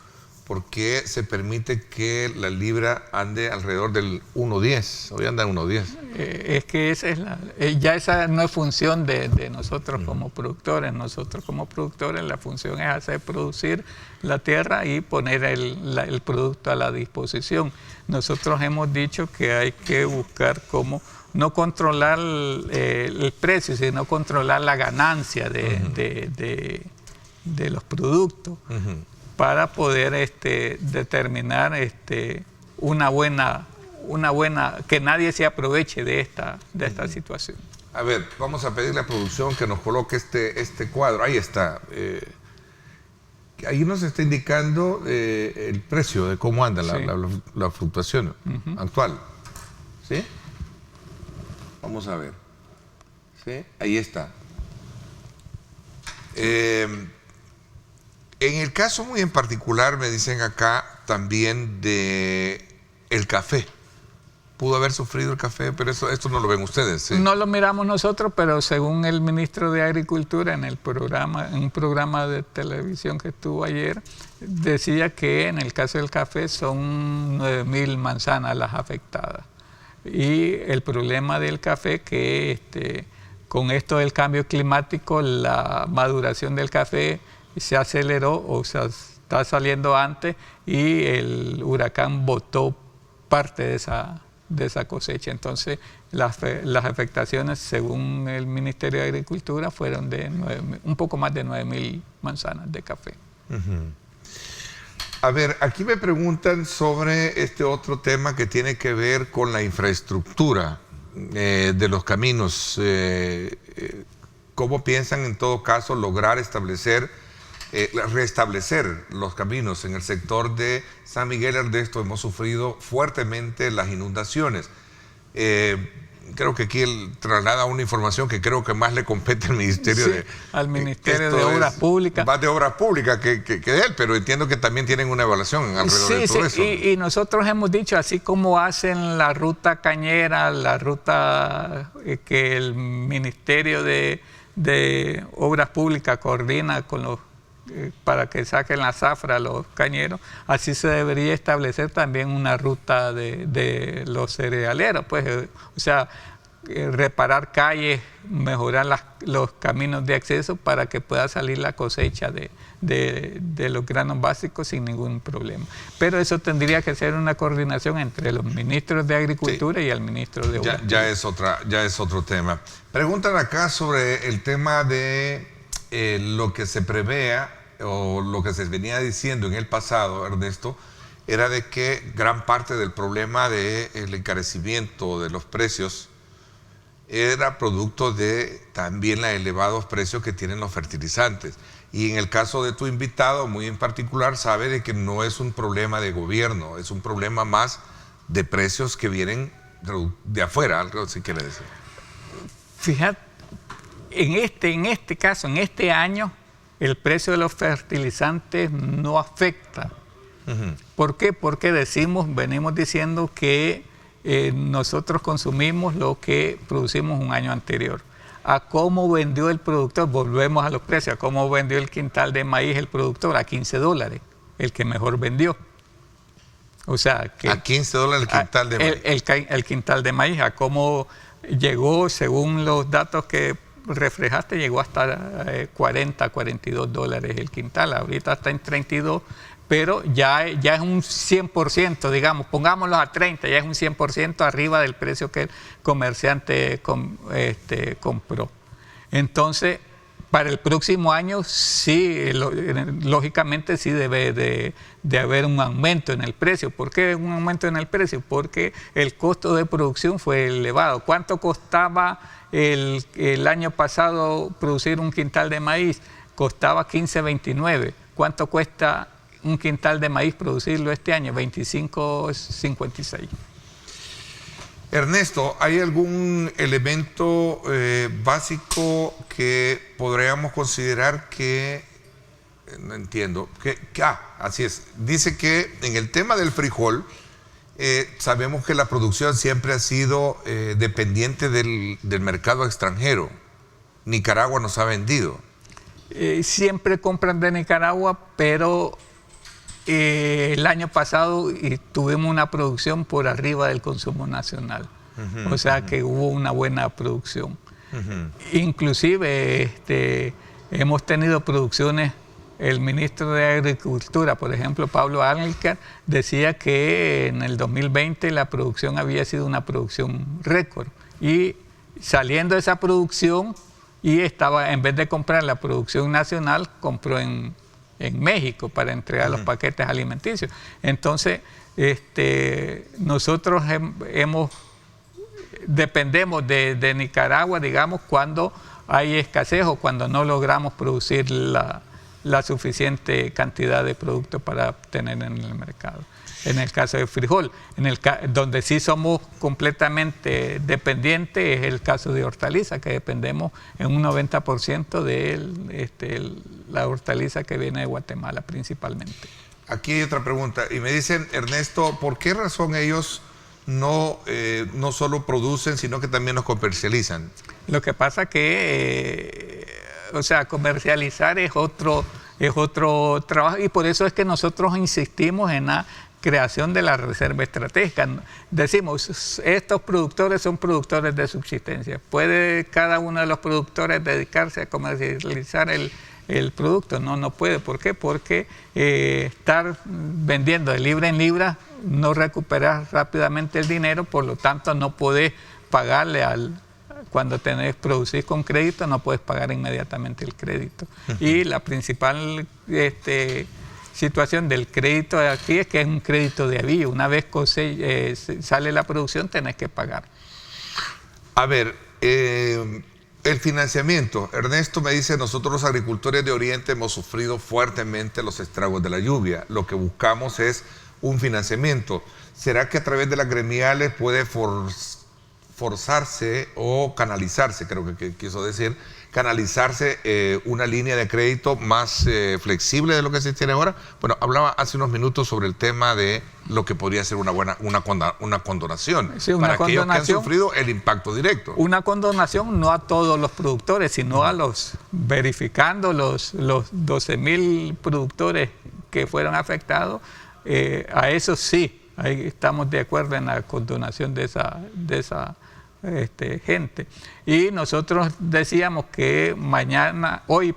[SPEAKER 2] por qué se permite que la libra ande alrededor del 1.10? Hoy anda en 1.10.
[SPEAKER 3] Es que esa no es función de nosotros como productores. Nosotros como productores la función es hacer producir la tierra y poner el producto a la disposición. Nosotros hemos dicho que hay que buscar cómo no controlar el precio, sino controlar la ganancia de los productos. Para poder determinar una buena, que nadie se aproveche de esta situación.
[SPEAKER 2] A ver, vamos a pedirle a producción que nos coloque este cuadro. Ahí está. Ahí nos está indicando el precio de cómo anda la fluctuación actual. ¿Sí? Vamos a ver. ¿Sí? Ahí está. En el caso muy en particular, me dicen acá también de el café. Pudo haber sufrido el café, pero esto no lo ven ustedes. ¿Sí?
[SPEAKER 3] No lo miramos nosotros, pero según el ministro de Agricultura en un programa de televisión que estuvo ayer, decía que en el caso del café son 9.000 manzanas las afectadas. Y el problema del café que con esto del cambio climático, la maduración del café se aceleró o se está saliendo antes y el huracán botó parte de esa cosecha. Entonces las afectaciones, según el Ministerio de Agricultura, fueron de un poco más de 9.000 manzanas de café.
[SPEAKER 2] A ver, aquí me preguntan sobre este otro tema que tiene que ver con la infraestructura de los caminos. ¿Cómo piensan en todo caso lograr restablecer los caminos? En el sector de San Miguel Ernesto hemos sufrido fuertemente las inundaciones. Creo que aquí él traslada una información que creo que más le compete al Ministerio
[SPEAKER 3] al Ministerio de Obras Públicas.
[SPEAKER 2] Más de Obras Públicas que de él, pero entiendo que también tienen una evaluación alrededor de todo eso.
[SPEAKER 3] Y nosotros hemos dicho, así como hacen la ruta cañera, la ruta que el Ministerio de Obras Públicas coordina con los para que saquen la zafra a los cañeros, así se debería establecer también una ruta de los cerealeros, pues, o sea, reparar calles, mejorar los caminos de acceso para que pueda salir la cosecha de los granos básicos sin ningún problema. Pero eso tendría que ser una coordinación entre los ministros de Agricultura y el ministro de Obras.
[SPEAKER 2] Ya es otro tema. Preguntan acá sobre el tema de lo que se prevea o lo que se venía diciendo en el pasado, Ernesto, era de que gran parte del problema del encarecimiento de los precios era producto de también los elevados precios que tienen los fertilizantes. Y en el caso de tu invitado, muy en particular, sabe de que no es un problema de gobierno, es un problema más de precios que vienen de afuera, algo si quiere decir.
[SPEAKER 3] Fíjate, en este caso, en este año, el precio de los fertilizantes no afecta. ¿Por qué? Porque venimos diciendo que nosotros consumimos lo que producimos un año anterior. A cómo vendió el productor, volvemos a los precios, a cómo vendió el quintal de maíz el productor, a $15, el que mejor vendió. O sea, que
[SPEAKER 2] a $15 el quintal de maíz.
[SPEAKER 3] El quintal de maíz, a cómo llegó, según los datos que reflejaste, llegó hasta $40, $42 el quintal, ahorita está en 32, pero ya es un 100%, digamos, pongámoslo a 30, ya es un 100% arriba del precio que el comerciante compró. Entonces, para el próximo año sí, lógicamente sí debe de haber un aumento en el precio. ¿Por qué un aumento en el precio? Porque el costo de producción fue elevado. ¿Cuánto costaba el año pasado producir un quintal de maíz? Costaba $15.29. ¿Cuánto cuesta un quintal de maíz producirlo este año? $25.56.
[SPEAKER 2] Ernesto, ¿hay algún elemento básico que podríamos considerar que, no entiendo, así es, dice que en el tema del frijol, sabemos que la producción siempre ha sido dependiente del mercado extranjero. Nicaragua nos ha vendido.
[SPEAKER 3] Siempre compran de Nicaragua, pero el año pasado tuvimos una producción por arriba del consumo nacional. O sea que hubo una buena producción. Inclusive hemos tenido producciones. El ministro de Agricultura, por ejemplo, Pablo Amílcar, decía que en el 2020 la producción había sido una producción récord. Y saliendo de esa producción, en vez de comprar la producción nacional, compró en México para entregar los paquetes alimenticios. Entonces, nosotros dependemos de Nicaragua, digamos, cuando hay escasez o cuando no logramos producir la suficiente cantidad de productos para obtener en el mercado. En el caso del frijol, donde sí somos completamente dependientes, es el caso de hortaliza, que dependemos en un 90% de la hortaliza que viene de Guatemala principalmente.
[SPEAKER 2] Aquí hay otra pregunta, y me dicen, Ernesto, ¿por qué razón ellos no solo producen, sino que también los comercializan?
[SPEAKER 3] Lo que pasa que, comercializar es otro trabajo, y por eso es que nosotros insistimos en la creación de la reserva estratégica. Decimos, estos productores son productores de subsistencia. ¿Puede cada uno de los productores dedicarse a comercializar el producto? No puede. ¿Por qué? Porque estar vendiendo de libra en libra no recuperas rápidamente el dinero, por lo tanto no podés pagarle cuando producís con crédito, no puedes pagar inmediatamente el crédito. Y la principal situación del crédito de aquí es que es un crédito de avío. Una vez sale la producción, tenés que pagar.
[SPEAKER 2] A ver, el financiamiento. Ernesto me dice, nosotros los agricultores de Oriente hemos sufrido fuertemente los estragos de la lluvia. Lo que buscamos es un financiamiento. ¿Será que a través de las gremiales puede forzarse o canalizarse, creo que quiso decir, canalizarse una línea de crédito más flexible de lo que se tiene ahora? Bueno, hablaba hace unos minutos sobre el tema de lo que podría ser una condonación,
[SPEAKER 3] sí,
[SPEAKER 2] para aquellos que han sufrido el impacto directo. Una
[SPEAKER 3] condonación no a todos los productores, sino verificando los 12.000 productores que fueron afectados, a eso sí. Ahí estamos de acuerdo en la condonación de esa gente. Y nosotros decíamos que hoy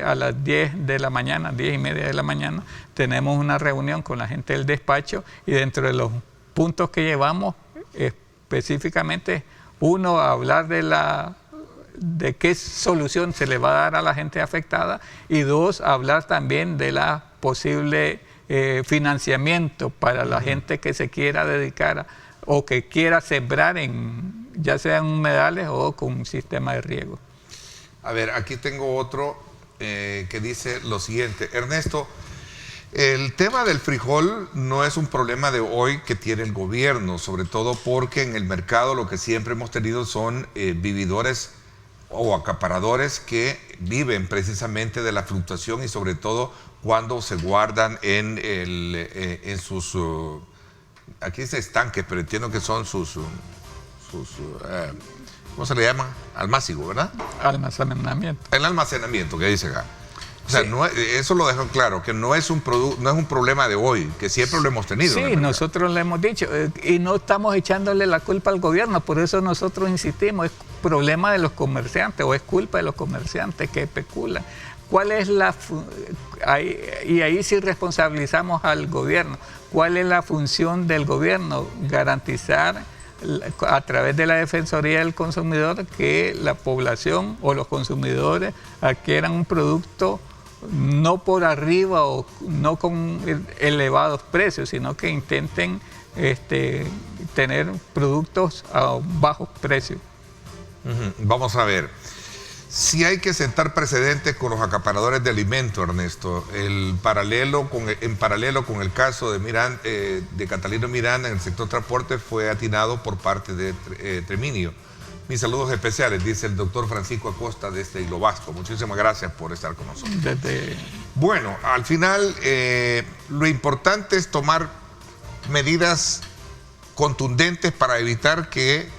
[SPEAKER 3] a las 10 de la mañana, 10:30 de la mañana, tenemos una reunión con la gente del despacho y dentro de los puntos que llevamos específicamente, uno, hablar de qué solución se le va a dar a la gente afectada y dos, hablar también de la posible financiamiento para la gente que se quiera dedicar o que quiera sembrar ya sea en humedales o con un sistema de riego.
[SPEAKER 2] A ver, aquí tengo otro que dice lo siguiente. Ernesto, el tema del frijol no es un problema de hoy que tiene el gobierno, sobre todo porque en el mercado lo que siempre hemos tenido son vividores o acaparadores que viven precisamente de la fluctuación y sobre todo cuando se guardan en sus, aquí dice estanques, pero entiendo que son sus ¿cómo se le llama? Almácigo, ¿verdad?
[SPEAKER 3] Almacenamiento.
[SPEAKER 2] El almacenamiento que dice acá. O sea,
[SPEAKER 3] sí.
[SPEAKER 2] Eso lo dejo claro, que no es un problema de hoy, que siempre lo hemos tenido.
[SPEAKER 3] Sí, nosotros le hemos dicho, y no estamos echándole la culpa al gobierno, por eso nosotros insistimos, es problema de los comerciantes o es culpa de los comerciantes que especulan. ¿Cuál es y ahí sí responsabilizamos al gobierno? ¿Cuál es la función del gobierno? Garantizar a través de la Defensoría del Consumidor que la población o los consumidores adquieran un producto no por arriba o no con elevados precios, sino que intenten tener productos a bajos precios.
[SPEAKER 2] Vamos a ver. Si hay que sentar precedentes con los acaparadores de alimentos, Ernesto, en paralelo con el caso de Catalino Miranda en el sector transporte fue atinado por parte de Treminio. Mis saludos especiales, dice el doctor Francisco Acosta desde Hilo Vasco. Muchísimas gracias por estar con nosotros. Bueno, al final lo importante es tomar medidas contundentes para evitar que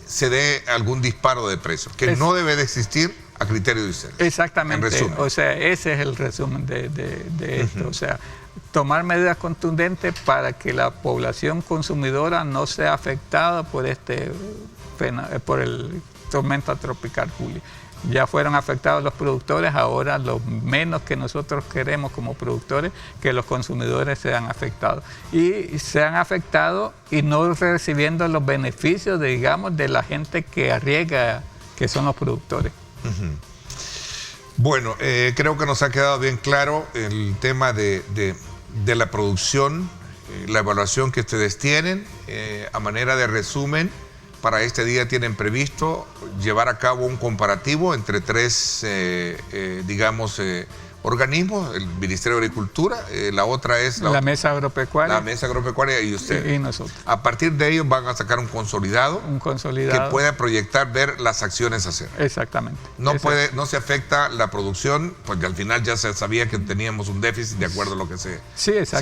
[SPEAKER 2] se dé algún disparo de precios, que no debe de existir a criterio de ustedes.
[SPEAKER 3] Exactamente, o sea, ese es el resumen de esto, o sea, tomar medidas contundentes para que la población consumidora no sea afectada por por el tormenta tropical Julia. Ya fueron afectados los productores, ahora lo menos que nosotros queremos como productores, que los consumidores sean afectados. Y sean afectados y no recibiendo los beneficios, de la gente que arriesga, que son los productores.
[SPEAKER 2] Bueno, creo que nos ha quedado bien claro el tema de la producción, la evaluación que ustedes tienen. A manera de resumen, para este día tienen previsto llevar a cabo un comparativo entre tres, organismos, el Ministerio de Agricultura, la otra es
[SPEAKER 3] la Mesa Agropecuaria.
[SPEAKER 2] La Mesa Agropecuaria y ustedes.
[SPEAKER 3] Y nosotros.
[SPEAKER 2] A partir de ellos van a sacar un consolidado. Que pueda proyectar, ver las acciones a hacer.
[SPEAKER 3] Exactamente.
[SPEAKER 2] No se afecta la producción, porque al final ya se sabía que teníamos un déficit de acuerdo a lo que se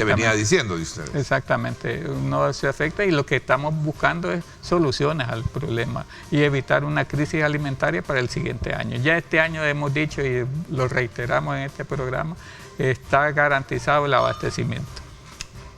[SPEAKER 2] venía diciendo de ustedes.
[SPEAKER 3] Exactamente, no se afecta y lo que estamos buscando es soluciones al problema y evitar una crisis alimentaria para el siguiente año. Ya este año hemos dicho y lo reiteramos en este programa, está garantizado el abastecimiento.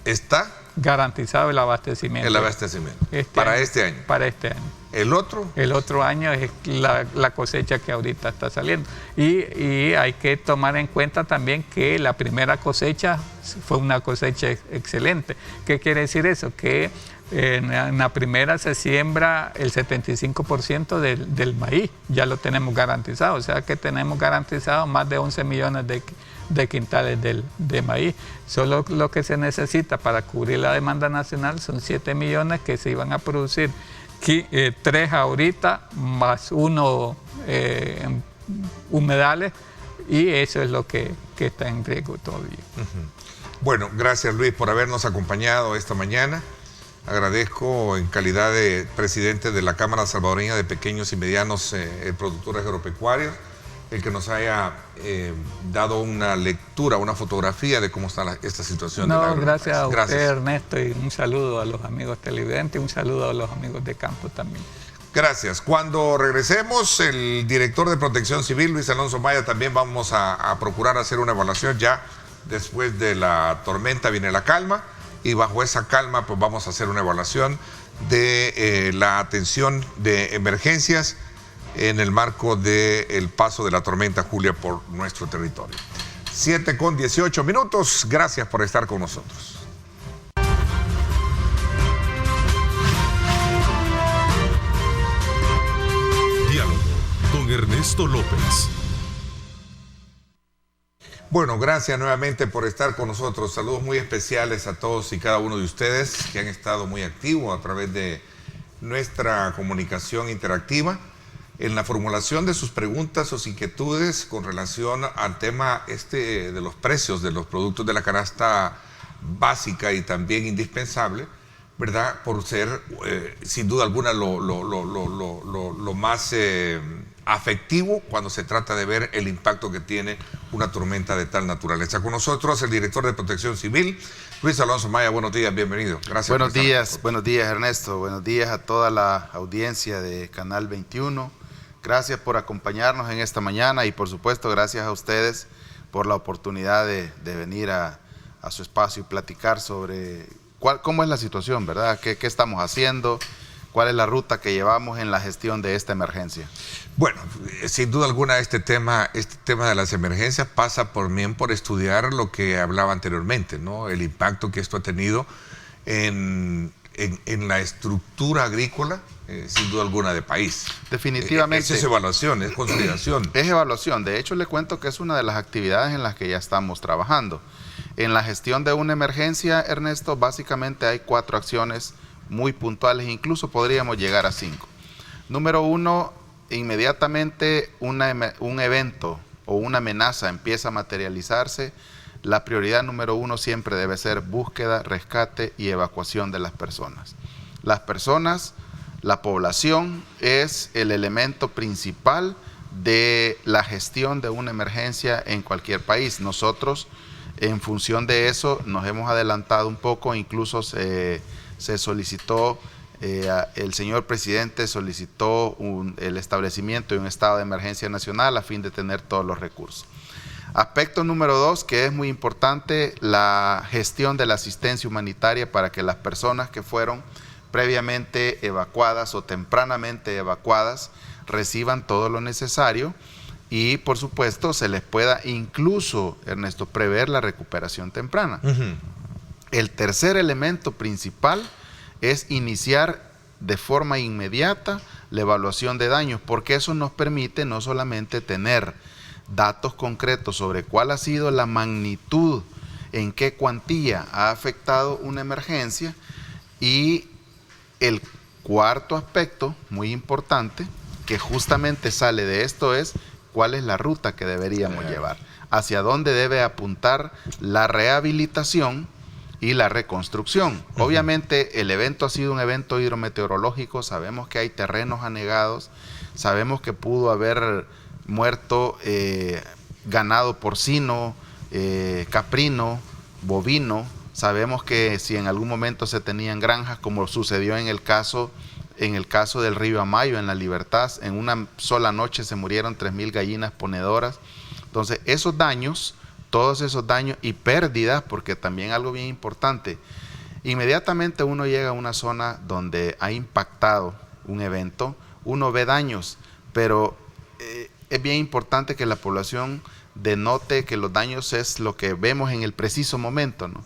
[SPEAKER 2] ¿Está?
[SPEAKER 3] Garantizado el abastecimiento.
[SPEAKER 2] El abastecimiento. Para este año.
[SPEAKER 3] Para este año.
[SPEAKER 2] ¿El otro?
[SPEAKER 3] El otro año es la cosecha que ahorita está saliendo. Y hay que tomar en cuenta también que la primera cosecha fue una cosecha excelente. ¿Qué quiere decir eso? Que en la primera se siembra el 75% del maíz, ya lo tenemos garantizado, o sea que tenemos garantizado más de 11 millones de quintales de maíz. Solo lo que se necesita para cubrir la demanda nacional son 7 millones que se iban a producir, 3 ahorita, más 1 en humedales, y eso es lo que está en riesgo todavía.
[SPEAKER 2] Bueno, gracias Luis por habernos acompañado esta mañana. Agradezco en calidad de presidente de la Cámara Salvadoreña de Pequeños y Medianos Productores Agropecuarios, el que nos haya dado una lectura, una fotografía de cómo está esta situación.
[SPEAKER 3] Gracias a usted, Ernesto, y un saludo a los amigos televidentes, un saludo a los amigos de campo también.
[SPEAKER 2] Gracias. Cuando regresemos, el director de Protección Civil, Luis Alonso Maya, también vamos a procurar hacer una evaluación. Ya después de la tormenta viene la calma, y bajo esa calma pues vamos a hacer una evaluación de la atención de emergencias en el marco del paso de la tormenta Julia por nuestro territorio. 7:18. Gracias por estar con nosotros.
[SPEAKER 1] Diálogo con Ernesto López.
[SPEAKER 2] Bueno, gracias nuevamente por estar con nosotros. Saludos muy especiales a todos y cada uno de ustedes que han estado muy activos a través de nuestra comunicación interactiva en la formulación de sus preguntas o inquietudes con relación al tema de los precios de los productos de la canasta básica y también indispensable, ¿verdad? Por ser, sin duda alguna, lo más afectivo cuando se trata de ver el impacto que tiene una tormenta de tal naturaleza. Con nosotros el director de Protección Civil, Luis Alonso Maya. Buenos días, bienvenido. Gracias.
[SPEAKER 4] Buenos días Ernesto, buenos días a toda la audiencia de Canal 21. Gracias por acompañarnos en esta mañana y por supuesto gracias a ustedes por la oportunidad de venir a su espacio y platicar sobre cómo es la situación, ¿verdad? ¿Qué estamos haciendo? ¿Cuál es la ruta que llevamos en la gestión de esta emergencia?
[SPEAKER 2] Bueno, sin duda alguna este tema de las emergencias pasa también por estudiar lo que hablaba anteriormente, ¿no? El impacto que esto ha tenido en la estructura agrícola, sin duda alguna, de país.
[SPEAKER 4] Definitivamente.
[SPEAKER 2] Esa es evaluación, es consolidación.
[SPEAKER 4] Es evaluación. De hecho, le cuento que es una de las actividades en las que ya estamos trabajando. En la gestión de una emergencia, Ernesto, básicamente hay 4 acciones muy puntuales, incluso podríamos llegar a 5. Número 1, inmediatamente un evento o una amenaza empieza a materializarse, la prioridad número 1 siempre debe ser búsqueda, rescate y evacuación de las personas. Las personas, la población es el elemento principal de la gestión de una emergencia en cualquier país. Nosotros, en función de eso, nos hemos adelantado un poco, incluso se solicitó, el señor presidente solicitó el establecimiento de un estado de emergencia nacional a fin de tener todos los recursos. Aspecto número 2, que es muy importante, la gestión de la asistencia humanitaria para que las personas que fueron previamente evacuadas o tempranamente evacuadas reciban todo lo necesario y, por supuesto, se les pueda incluso, Ernesto, prever la recuperación temprana. El tercer elemento principal es iniciar de forma inmediata la evaluación de daños, porque eso nos permite no solamente tener datos concretos sobre cuál ha sido la magnitud, en qué cuantía ha afectado una emergencia, y el cuarto aspecto muy importante que justamente sale de esto es cuál es la ruta que deberíamos llevar, hacia dónde debe apuntar la rehabilitación y la reconstrucción. Obviamente el evento ha sido un evento hidrometeorológico, sabemos que hay terrenos anegados, sabemos que pudo haber muerto ganado porcino, caprino, bovino. Sabemos que si en algún momento se tenían granjas, como sucedió en el caso del río Amayo, en La Libertad, en una sola noche se murieron 3,000 gallinas ponedoras. Entonces esos daños, todos esos daños y pérdidas, porque también algo bien importante, inmediatamente uno llega a una zona donde ha impactado un evento, uno ve daños, pero es bien importante que la población denote que los daños es lo que vemos en el preciso momento, ¿no?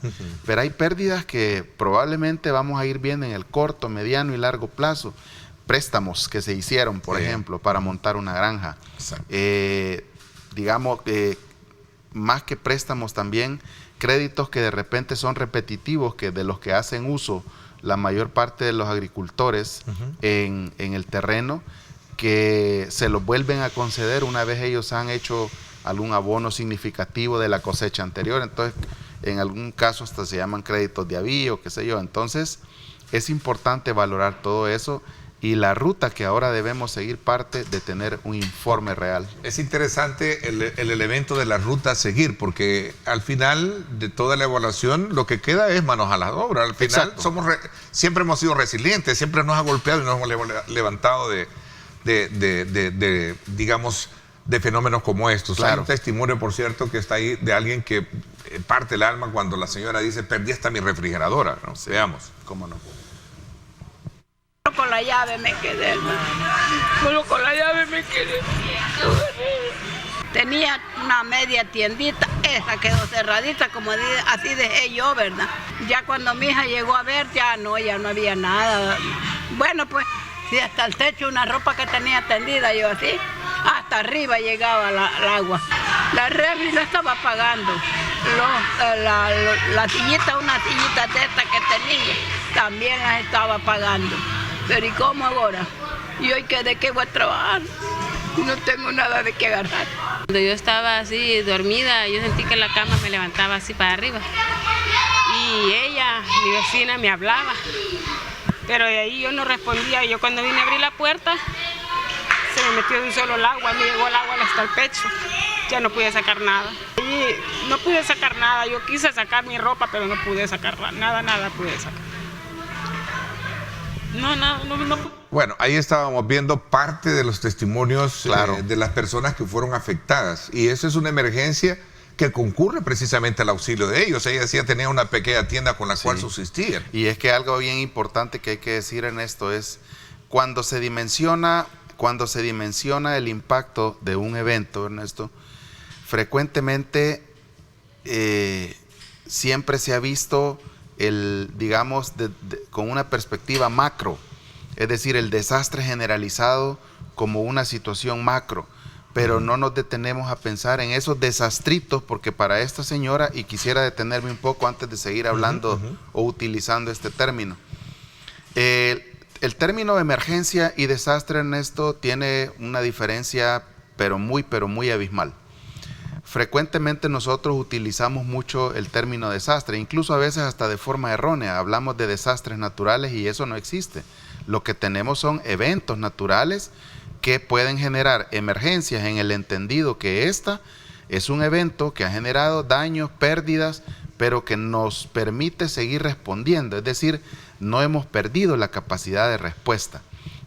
[SPEAKER 4] Pero hay pérdidas que probablemente vamos a ir viendo en el corto, mediano y largo plazo. Préstamos que se hicieron, por ejemplo, para montar una granja. Digamos, más que préstamos también, créditos que de repente son repetitivos, que de los que hacen uso la mayor parte de los agricultores en el terreno, que se los vuelven a conceder una vez ellos han hecho algún abono significativo de la cosecha anterior. Entonces, en algún caso hasta se llaman créditos de avío, qué sé yo. Entonces, es importante valorar todo eso y la ruta que ahora debemos seguir parte de tener un informe real. Es interesante el elemento de la ruta a seguir, porque al final de toda la evaluación lo que queda es manos a la obra. Al final siempre hemos sido resilientes, siempre nos ha golpeado y nos hemos levantado digamos, de fenómenos como estos. Claro. Hay un testimonio, por cierto, que está ahí de alguien que parte el alma cuando la señora dice, perdí hasta mi refrigeradora, ¿no? Sí. Veamos. ¿Cómo no?
[SPEAKER 5] la llave me quedé, hermano. Solo con la llave me quedé. Tenía una media tiendita, esa quedó cerradita, como así dejé yo, ¿verdad? Ya cuando mi hija llegó a ver, ya no había nada. Bueno, pues, sí, hasta el techo, una ropa que tenía tendida yo así, hasta arriba llegaba el agua. La refri la estaba pagando. La sillita, una sillita de esta que tenía, también las estaba pagando. Pero ¿y cómo ahora? ¿Y hoy de qué voy a trabajar? No tengo nada de qué agarrar.
[SPEAKER 6] Cuando yo estaba así dormida, yo sentí que la cama me levantaba así para arriba. Y ella, mi vecina, me hablaba. Pero de ahí yo no respondía. Yo cuando vine a abrir la puerta, se me metió de un solo el agua. Me llegó el agua hasta el pecho. Ya no pude sacar nada. Y no pude sacar nada. Yo quise sacar mi ropa, pero no pude sacar nada pude sacar. No.
[SPEAKER 2] Bueno, ahí estábamos viendo parte de los testimonios
[SPEAKER 4] Claro.
[SPEAKER 2] de las personas que fueron afectadas. Y eso es una emergencia que concurre precisamente al auxilio de ellos. Ella decía tenía una pequeña tienda con la cual subsistían.
[SPEAKER 4] Y es que algo bien importante que hay que decir en esto es cuando se dimensiona el impacto de un evento, Ernesto, frecuentemente siempre se ha visto digamos, con una perspectiva macro, es decir, el desastre generalizado como una situación macro, pero no nos detenemos a pensar en esos desastritos, porque para esta señora, y quisiera detenerme un poco antes de seguir hablando o utilizando este término, el término emergencia y desastre, Ernesto, tiene una diferencia pero muy abismal. Frecuentemente nosotros utilizamos mucho el término desastre, incluso a veces hasta de forma errónea. Hablamos de desastres naturales y eso no existe. Lo que tenemos son eventos naturales que pueden generar emergencias en el entendido que esta es un evento que ha generado daños, pérdidas, pero que nos permite seguir respondiendo. Es decir, no hemos perdido la capacidad de respuesta.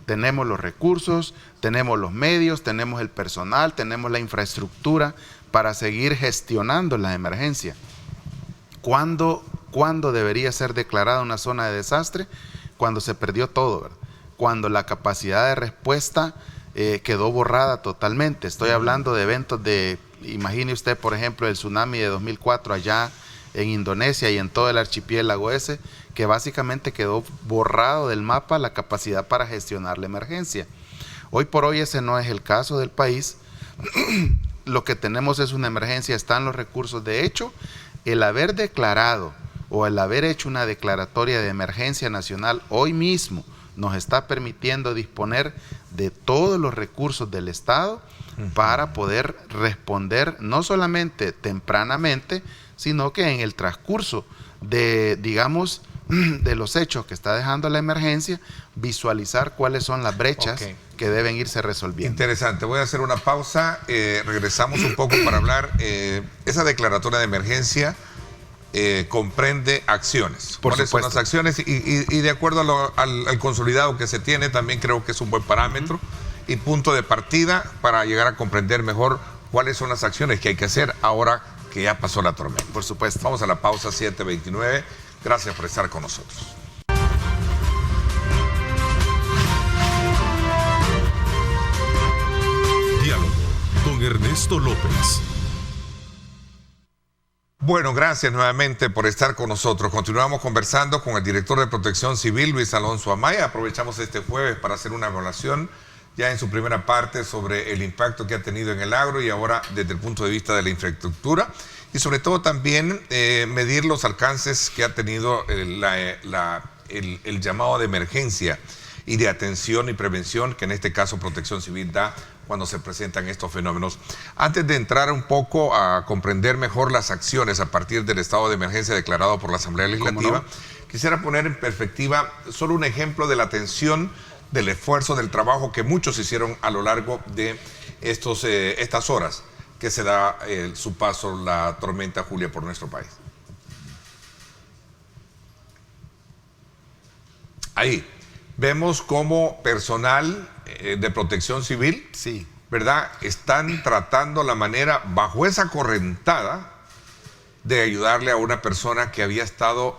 [SPEAKER 4] Tenemos los recursos, tenemos los medios, tenemos el personal, tenemos la infraestructura para seguir gestionando la emergencia. ¿Cuándo debería ser declarada una zona de desastre? Cuando se perdió todo, ¿verdad? Cuando la capacidad de respuesta quedó borrada totalmente. Estoy hablando de eventos imagine usted, por ejemplo, el tsunami de 2004 allá en Indonesia y en todo el archipiélago ese, que básicamente quedó borrado del mapa la capacidad para gestionar la emergencia. Hoy por hoy ese no es el caso del país. Lo que tenemos es una emergencia, están los recursos. De hecho, el haber declarado o el haber hecho una declaratoria de emergencia nacional hoy mismo nos está permitiendo disponer de todos los recursos del Estado para poder responder no solamente tempranamente, sino que en el transcurso de, digamos, de los hechos que está dejando la emergencia, visualizar cuáles son las brechas que deben irse resolviendo.
[SPEAKER 2] Interesante, voy a hacer una pausa, regresamos un poco para hablar. Esa declaratoria de emergencia comprende acciones. ¿Cuáles son las acciones? Y de acuerdo al consolidado que se tiene, también creo que es un buen parámetro y punto de partida para llegar a comprender mejor cuáles son las acciones que hay que hacer ahora que ya pasó la tormenta.
[SPEAKER 4] Por supuesto.
[SPEAKER 2] Vamos a la pausa 7:29. Gracias por estar con nosotros.
[SPEAKER 1] Diálogo con Ernesto López.
[SPEAKER 2] Bueno, gracias nuevamente por estar con nosotros. Continuamos conversando con el director de Protección Civil, Luis Alonso Amaya. Aprovechamos este jueves para hacer una evaluación ya en su primera parte sobre el impacto que ha tenido en el agro y ahora desde el punto de vista de la infraestructura y sobre todo también medir los alcances que ha tenido el llamado de emergencia y de atención y prevención que en este caso Protección Civil da cuando se presentan estos fenómenos. Antes de entrar un poco a comprender mejor las acciones a partir del estado de emergencia declarado por la Asamblea Legislativa, quisiera poner en perspectiva solo un ejemplo de la atención, del esfuerzo, del trabajo que muchos hicieron a lo largo de estas horas que se da su paso la tormenta Julia por nuestro país. Ahí vemos cómo personal de Protección Civil, ¿verdad?, están tratando la manera, bajo esa correntada, de ayudarle a una persona que había estado,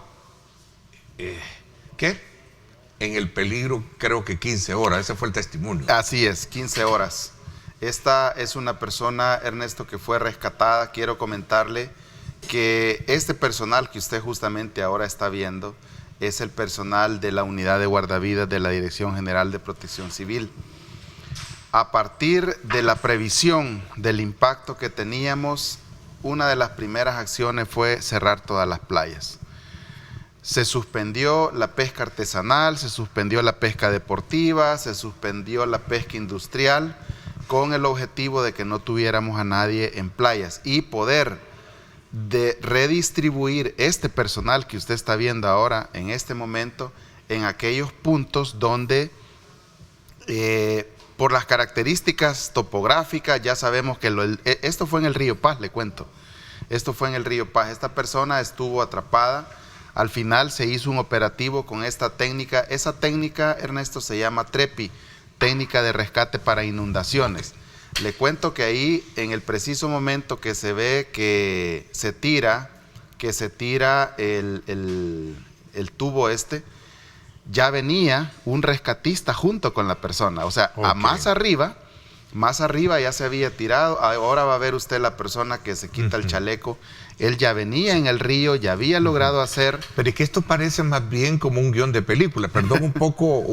[SPEAKER 2] en el peligro creo que 15 horas, ese fue el testimonio.
[SPEAKER 4] Así es, 15 horas. Esta es una persona, Ernesto, que fue rescatada. Quiero comentarle que este personal que usted justamente ahora está viendo es el personal de la unidad de guardavidas de la Dirección General de Protección Civil. A partir de la previsión del impacto que teníamos, una de las primeras acciones fue cerrar todas las playas. Se suspendió la pesca artesanal, se suspendió la pesca deportiva, se suspendió la pesca industrial, con el objetivo de que no tuviéramos a nadie en playas y poder redistribuir este personal que usted está viendo ahora en este momento en aquellos puntos donde por las características topográficas ya sabemos que esto fue en el río Paz, le cuento. Esto fue en el río Paz. Esta persona estuvo atrapada. Al final se hizo un operativo con esta técnica. Esa técnica, Ernesto, se llama TREPI, técnica de rescate para inundaciones. Le cuento que ahí, en el preciso momento que se ve que se tira el tubo ya venía un rescatista junto con la persona. O sea, okay. Más arriba ya se había tirado. Ahora va a ver usted la persona que se quita el chaleco. Él ya venía en el río, ya había logrado hacer...
[SPEAKER 2] Pero es que esto parece más bien como un guión de película. Perdón un poco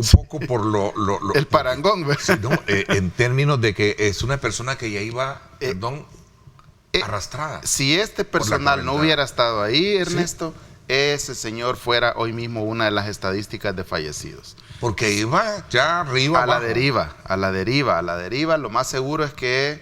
[SPEAKER 2] por lo
[SPEAKER 4] el parangón.
[SPEAKER 2] Sí, no, en términos de que es una persona que ya iba, arrastrada.
[SPEAKER 4] Si este personal no hubiera estado ahí, Ernesto, ¿sí? Ese señor fuera hoy mismo una de las estadísticas de fallecidos.
[SPEAKER 2] Porque iba ya arriba.
[SPEAKER 4] A la deriva. Lo más seguro es que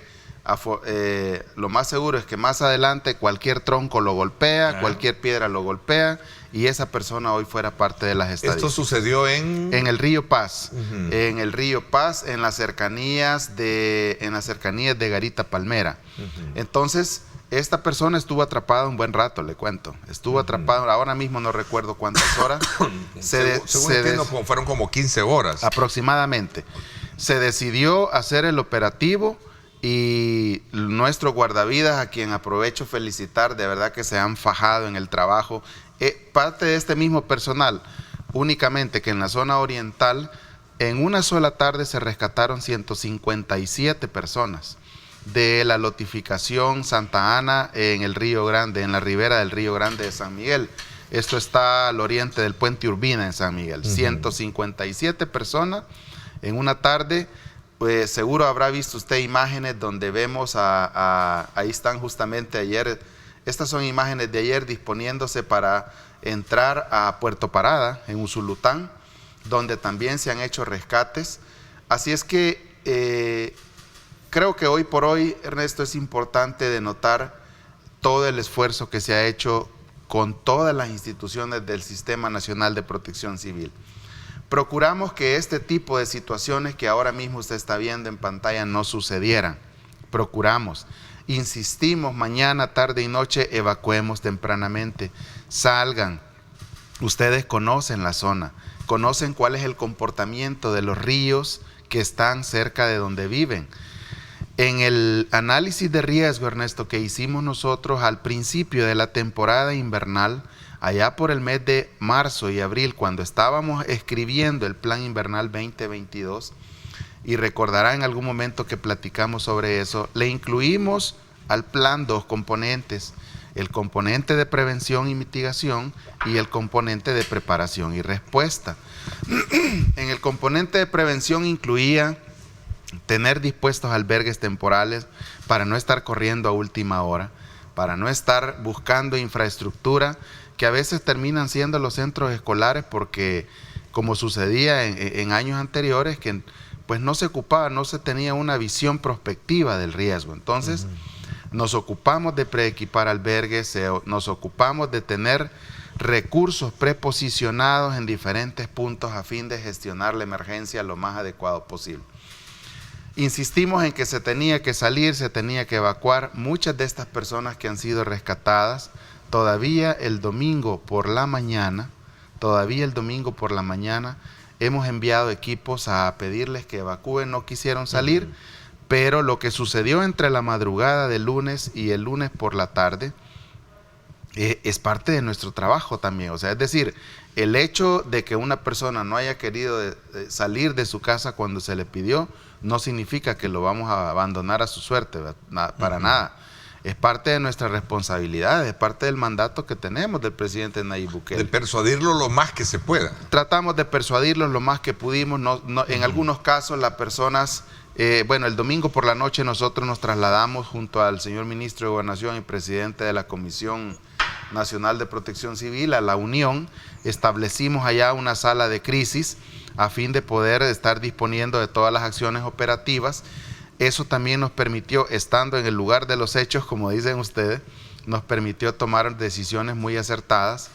[SPEAKER 4] más adelante cualquier tronco lo golpea, cualquier piedra lo golpea, y esa persona hoy fuera parte de las estadísticas.
[SPEAKER 2] ¿Esto sucedió en
[SPEAKER 4] el río Paz? En el río Paz, en las cercanías de Garita Palmera. Entonces, esta persona estuvo atrapada un buen rato, le cuento. Estuvo atrapada, ahora mismo no recuerdo cuántas horas.
[SPEAKER 2] Según entiendo, fueron como 15 horas.
[SPEAKER 4] Aproximadamente. Se decidió hacer el operativo y nuestro guardavidas, a quien aprovecho felicitar, de verdad que se han fajado en el trabajo. Parte de este mismo personal, únicamente que en la zona oriental, en una sola tarde se rescataron 157 personas de la lotificación Santa Ana en el Río Grande, en la ribera del Río Grande de San Miguel. Esto está al oriente del Puente Urbina en San Miguel. 157 personas en una tarde. Pues seguro habrá visto usted imágenes donde vemos ahí están justamente ayer. Estas son imágenes de ayer disponiéndose para entrar a Puerto Parada, en Usulután, donde también se han hecho rescates. Así es que creo que hoy por hoy, Ernesto, es importante denotar todo el esfuerzo que se ha hecho con todas las instituciones del Sistema Nacional de Protección Civil. Procuramos que este tipo de situaciones que ahora mismo usted está viendo en pantalla no sucedieran. Procuramos, insistimos, mañana, tarde y noche evacuemos tempranamente, salgan. Ustedes conocen la zona, conocen cuál es el comportamiento de los ríos que están cerca de donde viven. En el análisis de riesgo, Ernesto, que hicimos nosotros al principio de la temporada invernal, allá por el mes de marzo y abril, cuando estábamos escribiendo el Plan Invernal 2022, y recordará en algún momento que platicamos sobre eso, le incluimos al plan 2 componentes, el componente de prevención y mitigación y el componente de preparación y respuesta. En el componente de prevención incluía tener dispuestos albergues temporales para no estar corriendo a última hora, para no estar buscando infraestructura que a veces terminan siendo los centros escolares, porque como sucedía en años anteriores, que pues no se ocupaba, no se tenía una visión prospectiva del riesgo. Entonces nos ocupamos de preequipar albergues, nos ocupamos de tener recursos preposicionados en diferentes puntos a fin de gestionar la emergencia lo más adecuado posible. Insistimos en que se tenía que salir, se tenía que evacuar. Muchas de estas personas que han sido rescatadas, todavía el domingo por la mañana, hemos enviado equipos a pedirles que evacúen, no quisieron salir, pero lo que sucedió entre la madrugada del lunes y el lunes por la tarde, es parte de nuestro trabajo también. O sea, es decir, el hecho de que una persona no haya querido salir de su casa cuando se le pidió, no significa que lo vamos a abandonar a su suerte, para nada. Es parte de nuestra responsabilidad, es parte del mandato que tenemos del presidente Nayib Bukele.
[SPEAKER 2] De persuadirlo lo más que se pueda.
[SPEAKER 4] Tratamos de persuadirlos lo más que pudimos. En algunos casos las personas, el domingo por la noche nosotros nos trasladamos junto al señor ministro de Gobernación y presidente de la Comisión Nacional de Protección Civil a la Unión. Establecimos allá una sala de crisis a fin de poder estar disponiendo de todas las acciones operativas. Eso también nos permitió, estando en el lugar de los hechos, como dicen ustedes, nos permitió tomar decisiones muy acertadas.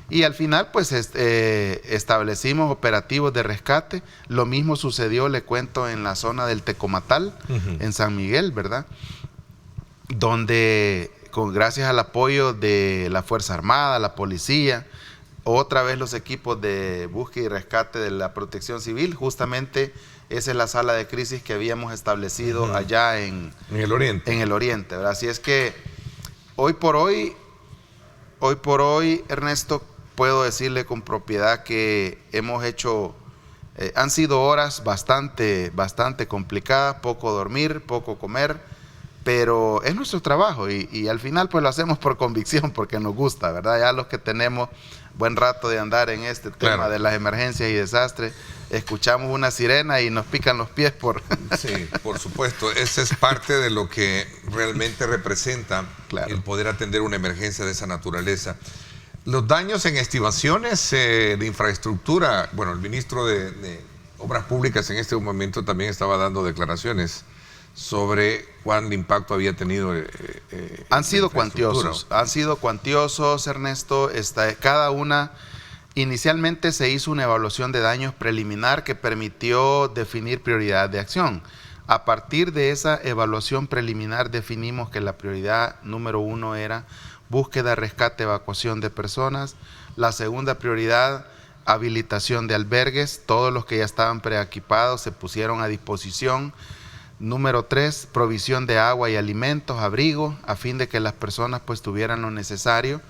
[SPEAKER 4] Y al final, pues, establecimos operativos de rescate. Lo mismo sucedió, le cuento, en la zona del Tecomatal, en San Miguel, ¿verdad? Donde, gracias al apoyo de la Fuerza Armada, la policía, otra vez los equipos de búsqueda y rescate de la Protección Civil, justamente esa es la sala de crisis que habíamos establecido allá en
[SPEAKER 2] el oriente.
[SPEAKER 4] En el oriente, ¿verdad? Así es que hoy por hoy, Ernesto, puedo decirle con propiedad que hemos hecho, han sido horas bastante complicadas, poco dormir, poco comer, pero es nuestro trabajo y al final pues lo hacemos por convicción, porque nos gusta, ¿verdad? Ya los que tenemos buen rato de andar en este tema de las emergencias y desastres, escuchamos una sirena y nos pican los pies por...
[SPEAKER 2] Sí, por supuesto. Esa es parte de lo que realmente representa el poder atender una emergencia de esa naturaleza. Los daños en estimaciones de infraestructura, bueno, el ministro de Obras Públicas en este momento también estaba dando declaraciones sobre cuán impacto había tenido.
[SPEAKER 4] Han sido cuantiosos, Ernesto. Cada una, inicialmente se hizo una evaluación de daños preliminar que permitió definir prioridad de acción. A partir de esa evaluación preliminar definimos que la prioridad número 1 era búsqueda, rescate, evacuación de personas. La segunda prioridad, habilitación de albergues. Todos los que ya estaban preequipados se pusieron a disposición. Número 3, provisión de agua y alimentos, abrigo, a fin de que las personas pues tuvieran lo necesario.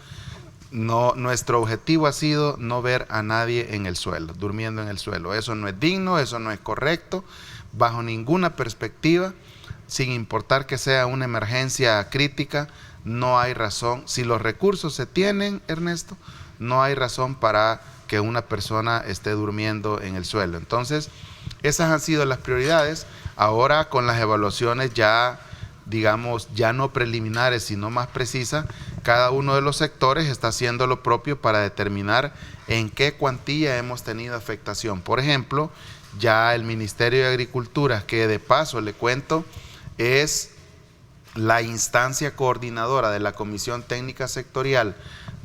[SPEAKER 4] Nuestro objetivo ha sido no ver a nadie en el suelo, durmiendo en el suelo. Eso no es digno, eso no es correcto, bajo ninguna perspectiva, sin importar que sea una emergencia crítica, no hay razón. Si los recursos se tienen, Ernesto, no hay razón para que una persona esté durmiendo en el suelo. Entonces, esas han sido las prioridades. Ahora, con las evaluaciones ya, digamos, ya no preliminares, sino más precisas, cada uno de los sectores está haciendo lo propio para determinar en qué cuantía hemos tenido afectación. Por ejemplo, ya el Ministerio de Agricultura, que de paso le cuento, es la instancia coordinadora de la Comisión Técnica Sectorial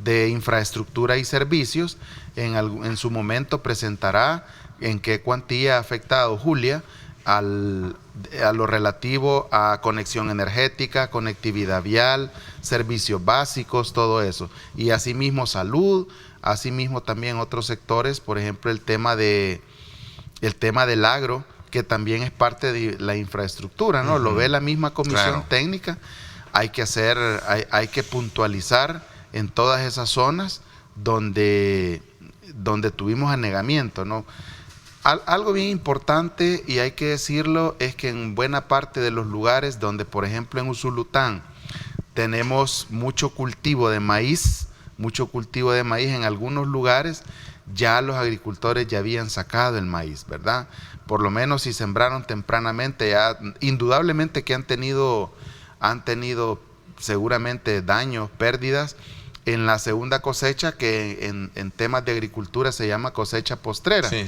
[SPEAKER 4] de Infraestructura y Servicios, en su momento presentará en qué cuantía ha afectado, Julia, a lo relativo a conexión energética, conectividad vial, servicios básicos, todo eso. Y asimismo salud, asimismo también otros sectores, por ejemplo el tema del agro, que también es parte de la infraestructura, ¿no? Lo ve la misma comisión técnica. Hay que puntualizar en todas esas zonas donde tuvimos anegamiento, ¿no? Algo bien importante, y hay que decirlo, es que en buena parte de los lugares donde, por ejemplo, en Usulután tenemos mucho cultivo de maíz, en algunos lugares ya los agricultores ya habían sacado el maíz, ¿verdad? Por lo menos si sembraron tempranamente, ya indudablemente que han tenido seguramente daños, pérdidas, en la segunda cosecha, que en temas de agricultura se llama cosecha postrera.
[SPEAKER 2] Sí.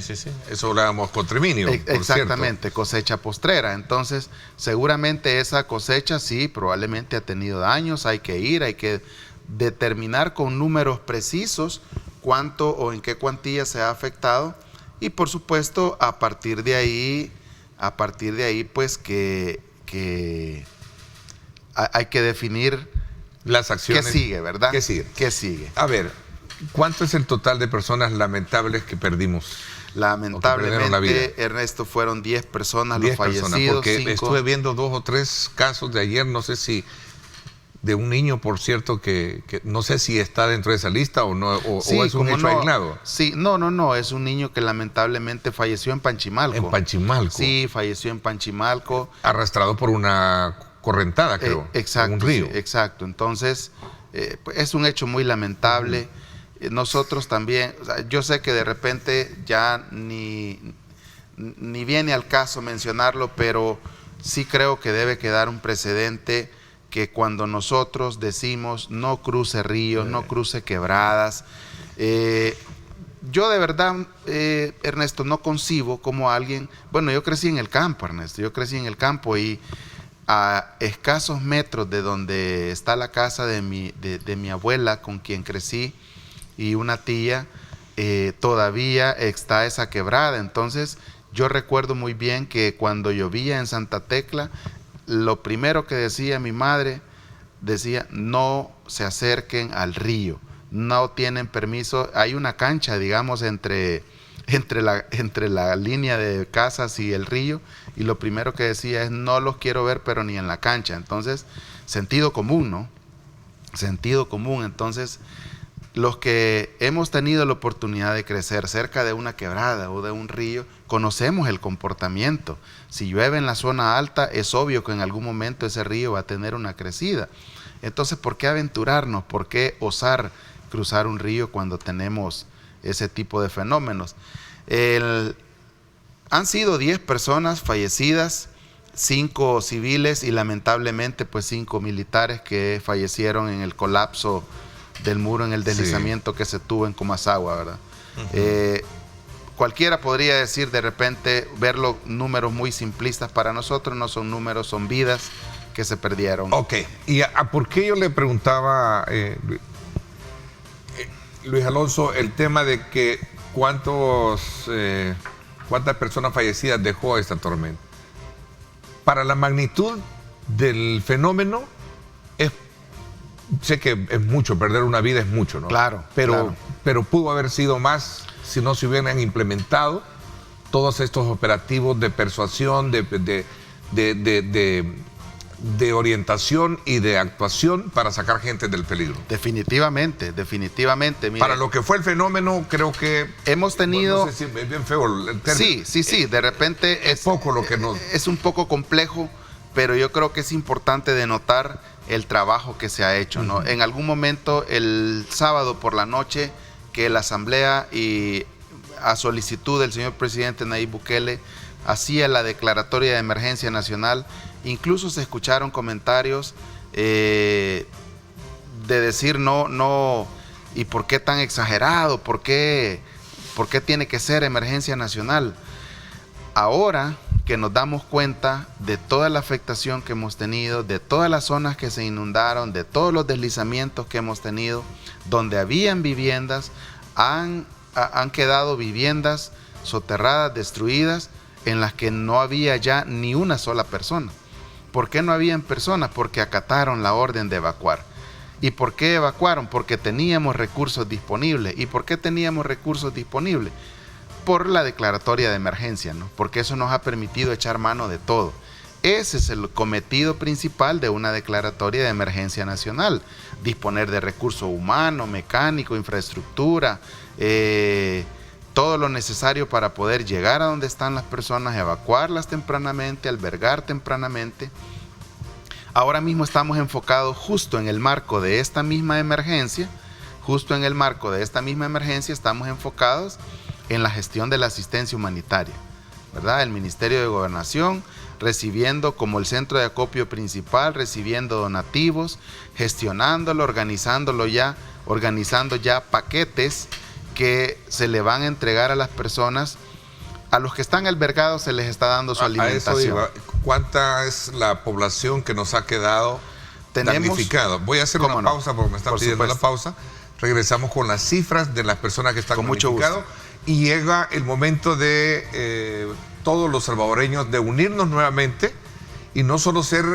[SPEAKER 2] Eso hablábamos con Triminio.
[SPEAKER 4] Exactamente, cosecha postrera. Entonces, seguramente esa cosecha sí, probablemente ha tenido daños. Hay que determinar con números precisos cuánto o en qué cuantía se ha afectado. Y por supuesto, a partir de ahí, pues que hay que definir
[SPEAKER 2] las acciones.
[SPEAKER 4] ¿Qué sigue, verdad?
[SPEAKER 2] ¿Qué sigue?
[SPEAKER 4] ¿Qué sigue?
[SPEAKER 2] A ver, ¿cuánto es el total de personas lamentables que perdimos?
[SPEAKER 4] Lamentablemente, Ernesto, fueron 10 personas
[SPEAKER 2] 10
[SPEAKER 4] los fallecidos.
[SPEAKER 2] Porque
[SPEAKER 4] 5...
[SPEAKER 2] estuve viendo 2 o 3 casos de ayer, no sé si de un niño, por cierto, que no sé si está dentro de esa lista o no,
[SPEAKER 4] sí,
[SPEAKER 2] o es un hecho aislado.
[SPEAKER 4] Sí, no, es un niño que lamentablemente falleció en Panchimalco.
[SPEAKER 2] En Panchimalco.
[SPEAKER 4] Sí, falleció en Panchimalco.
[SPEAKER 2] Arrastrado por una correntada, creo.
[SPEAKER 4] Exacto,
[SPEAKER 2] un río.
[SPEAKER 4] Sí, exacto. Entonces, es un hecho muy lamentable. Nosotros también, o sea, yo sé que de repente ya ni viene al caso mencionarlo, pero sí creo que debe quedar un precedente que cuando nosotros decimos no cruce ríos, no cruce quebradas, yo de verdad, Ernesto, no concibo como alguien, bueno, yo crecí en el campo, Ernesto, yo crecí en el campo y a escasos metros de donde está la casa de mi abuela con quien crecí y una tía, todavía está esa quebrada. Entonces yo recuerdo muy bien que cuando llovía en Santa Tecla, lo primero que decía mi madre, decía no se acerquen al río, no tienen permiso, hay una cancha, digamos, entre la línea de casas y el río, y lo primero que decía es no los quiero ver, pero ni en la cancha. Entonces, sentido común, ¿no? Sentido común. Entonces, los que hemos tenido la oportunidad de crecer cerca de una quebrada o de un río, conocemos el comportamiento. Si llueve en la zona alta, es obvio que en algún momento ese río va a tener una crecida. Entonces, ¿por qué aventurarnos? ¿Por qué osar cruzar un río cuando tenemos ese tipo de fenómenos? Han sido 10 personas fallecidas, 5 civiles y lamentablemente pues 5 militares que fallecieron en el colapso del muro, en el deslizamiento que se tuvo en Comasagua, ¿verdad? Cualquiera podría decir de repente, verlos números muy simplistas, para nosotros no son números, son vidas que se perdieron.
[SPEAKER 2] Ok, ¿y por qué yo le preguntaba, Luis Alonso, el tema de que cuántas personas fallecidas dejó esta tormenta? Para la magnitud del fenómeno, sé que es mucho, perder una vida es mucho, ¿no?
[SPEAKER 4] Claro,
[SPEAKER 2] pero pudo haber sido más si no se hubieran implementado todos estos operativos de persuasión, de orientación y de actuación para sacar gente del peligro.
[SPEAKER 4] Definitivamente. Mire,
[SPEAKER 2] para lo que fue el fenómeno, creo que
[SPEAKER 4] hemos tenido...
[SPEAKER 2] No sé si es bien feo el término.
[SPEAKER 4] Sí, de repente
[SPEAKER 2] es poco lo que nos...
[SPEAKER 4] Es un poco complejo, pero yo creo que es importante denotar el trabajo que se ha hecho, ¿no? En algún momento, el sábado por la noche, que la Asamblea, y a solicitud del señor presidente Nayib Bukele, hacía la declaratoria de emergencia nacional, incluso se escucharon comentarios de decir no, ¿y por qué tan exagerado? ¿Por qué tiene que ser emergencia nacional? Ahora que nos damos cuenta de toda la afectación que hemos tenido, de todas las zonas que se inundaron, de todos los deslizamientos que hemos tenido, donde habían viviendas, han quedado viviendas soterradas, destruidas, en las que no había ya ni una sola persona. ¿Por qué no habían personas? Porque acataron la orden de evacuar. ¿Y por qué evacuaron? Porque teníamos recursos disponibles. ¿Y por qué teníamos recursos disponibles? Por la declaratoria de emergencia, ¿no? Porque eso nos ha permitido echar mano de todo. Ese es el cometido principal de una declaratoria de emergencia nacional: disponer de recursos humanos, mecánicos, infraestructura, todo lo necesario para poder llegar a donde están las personas, evacuarlas tempranamente, albergar tempranamente. Ahora mismo estamos enfocados justo en el marco de esta misma emergencia, estamos enfocados en la gestión de la asistencia humanitaria, ¿verdad? El Ministerio de Gobernación recibiendo como el centro de acopio principal, recibiendo donativos, gestionándolo, organizando ya paquetes que se le van a entregar a las personas. A los que están albergados se les está dando su alimentación.
[SPEAKER 2] Eso digo, ¿cuánta es la población que nos ha quedado damnificada? Voy a hacer una pausa porque me están pidiendo la pausa. Regresamos con las cifras de las personas que están damnificadas. Y llega el momento de todos los salvadoreños de unirnos nuevamente y no solo ser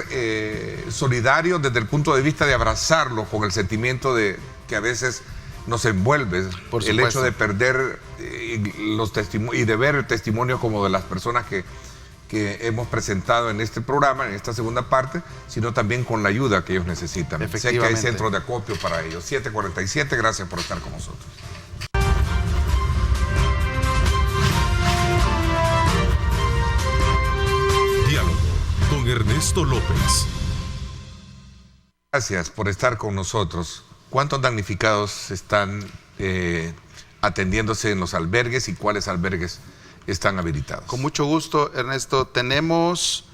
[SPEAKER 2] solidarios desde el punto de vista de abrazarlos con el sentimiento de que a veces nos envuelve el hecho de perder los testimonios y de ver el testimonio como de las personas que que hemos presentado en este programa, en esta segunda parte, sino también con la ayuda que ellos necesitan. Sé que hay centros de acopio para ellos. 7:47, gracias por estar con nosotros.
[SPEAKER 1] Diálogo con Ernesto López.
[SPEAKER 2] Gracias por estar con nosotros. ¿Cuántos damnificados están atendiéndose en los albergues y cuáles albergues están habilitados?
[SPEAKER 4] Con mucho gusto, Ernesto. Tenemos,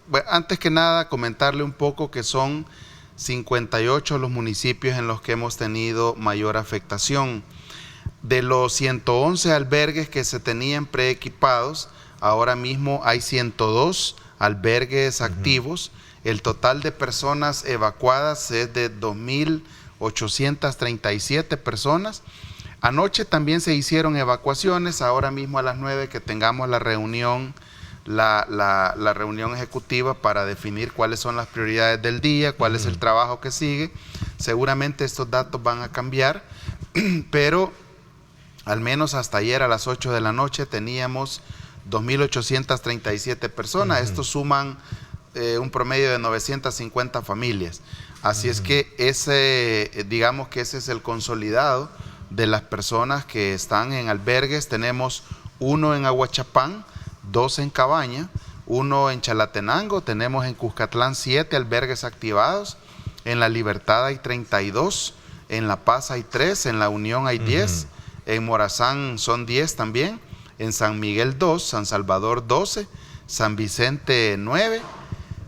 [SPEAKER 4] bueno, antes que nada, comentarle un poco que son 58 los municipios en los que hemos tenido mayor afectación. De los 111 albergues que se tenían preequipados, ahora mismo hay 102 albergues activos. El total de personas evacuadas es de 2.837 personas. Anoche también se hicieron evacuaciones. Ahora mismo a las 9 que tengamos la reunión, la reunión ejecutiva para definir cuáles son las prioridades del día, cuál es el trabajo que sigue. Seguramente estos datos van a cambiar, pero al menos hasta ayer a las 8 de la noche teníamos 2.837 personas. Estos suman un promedio de 950 familias. Así es que digamos que ese es el consolidado de las personas que están en albergues. Tenemos 1 en Aguachapán, 2 en Cabaña, 1 en Chalatenango, tenemos en Cuscatlán 7 albergues activados, en La Libertad hay 32, en La Paz hay 3, en La Unión hay 10, en Morazán son 10 también, en San Miguel 2, San Salvador 12, San Vicente 9,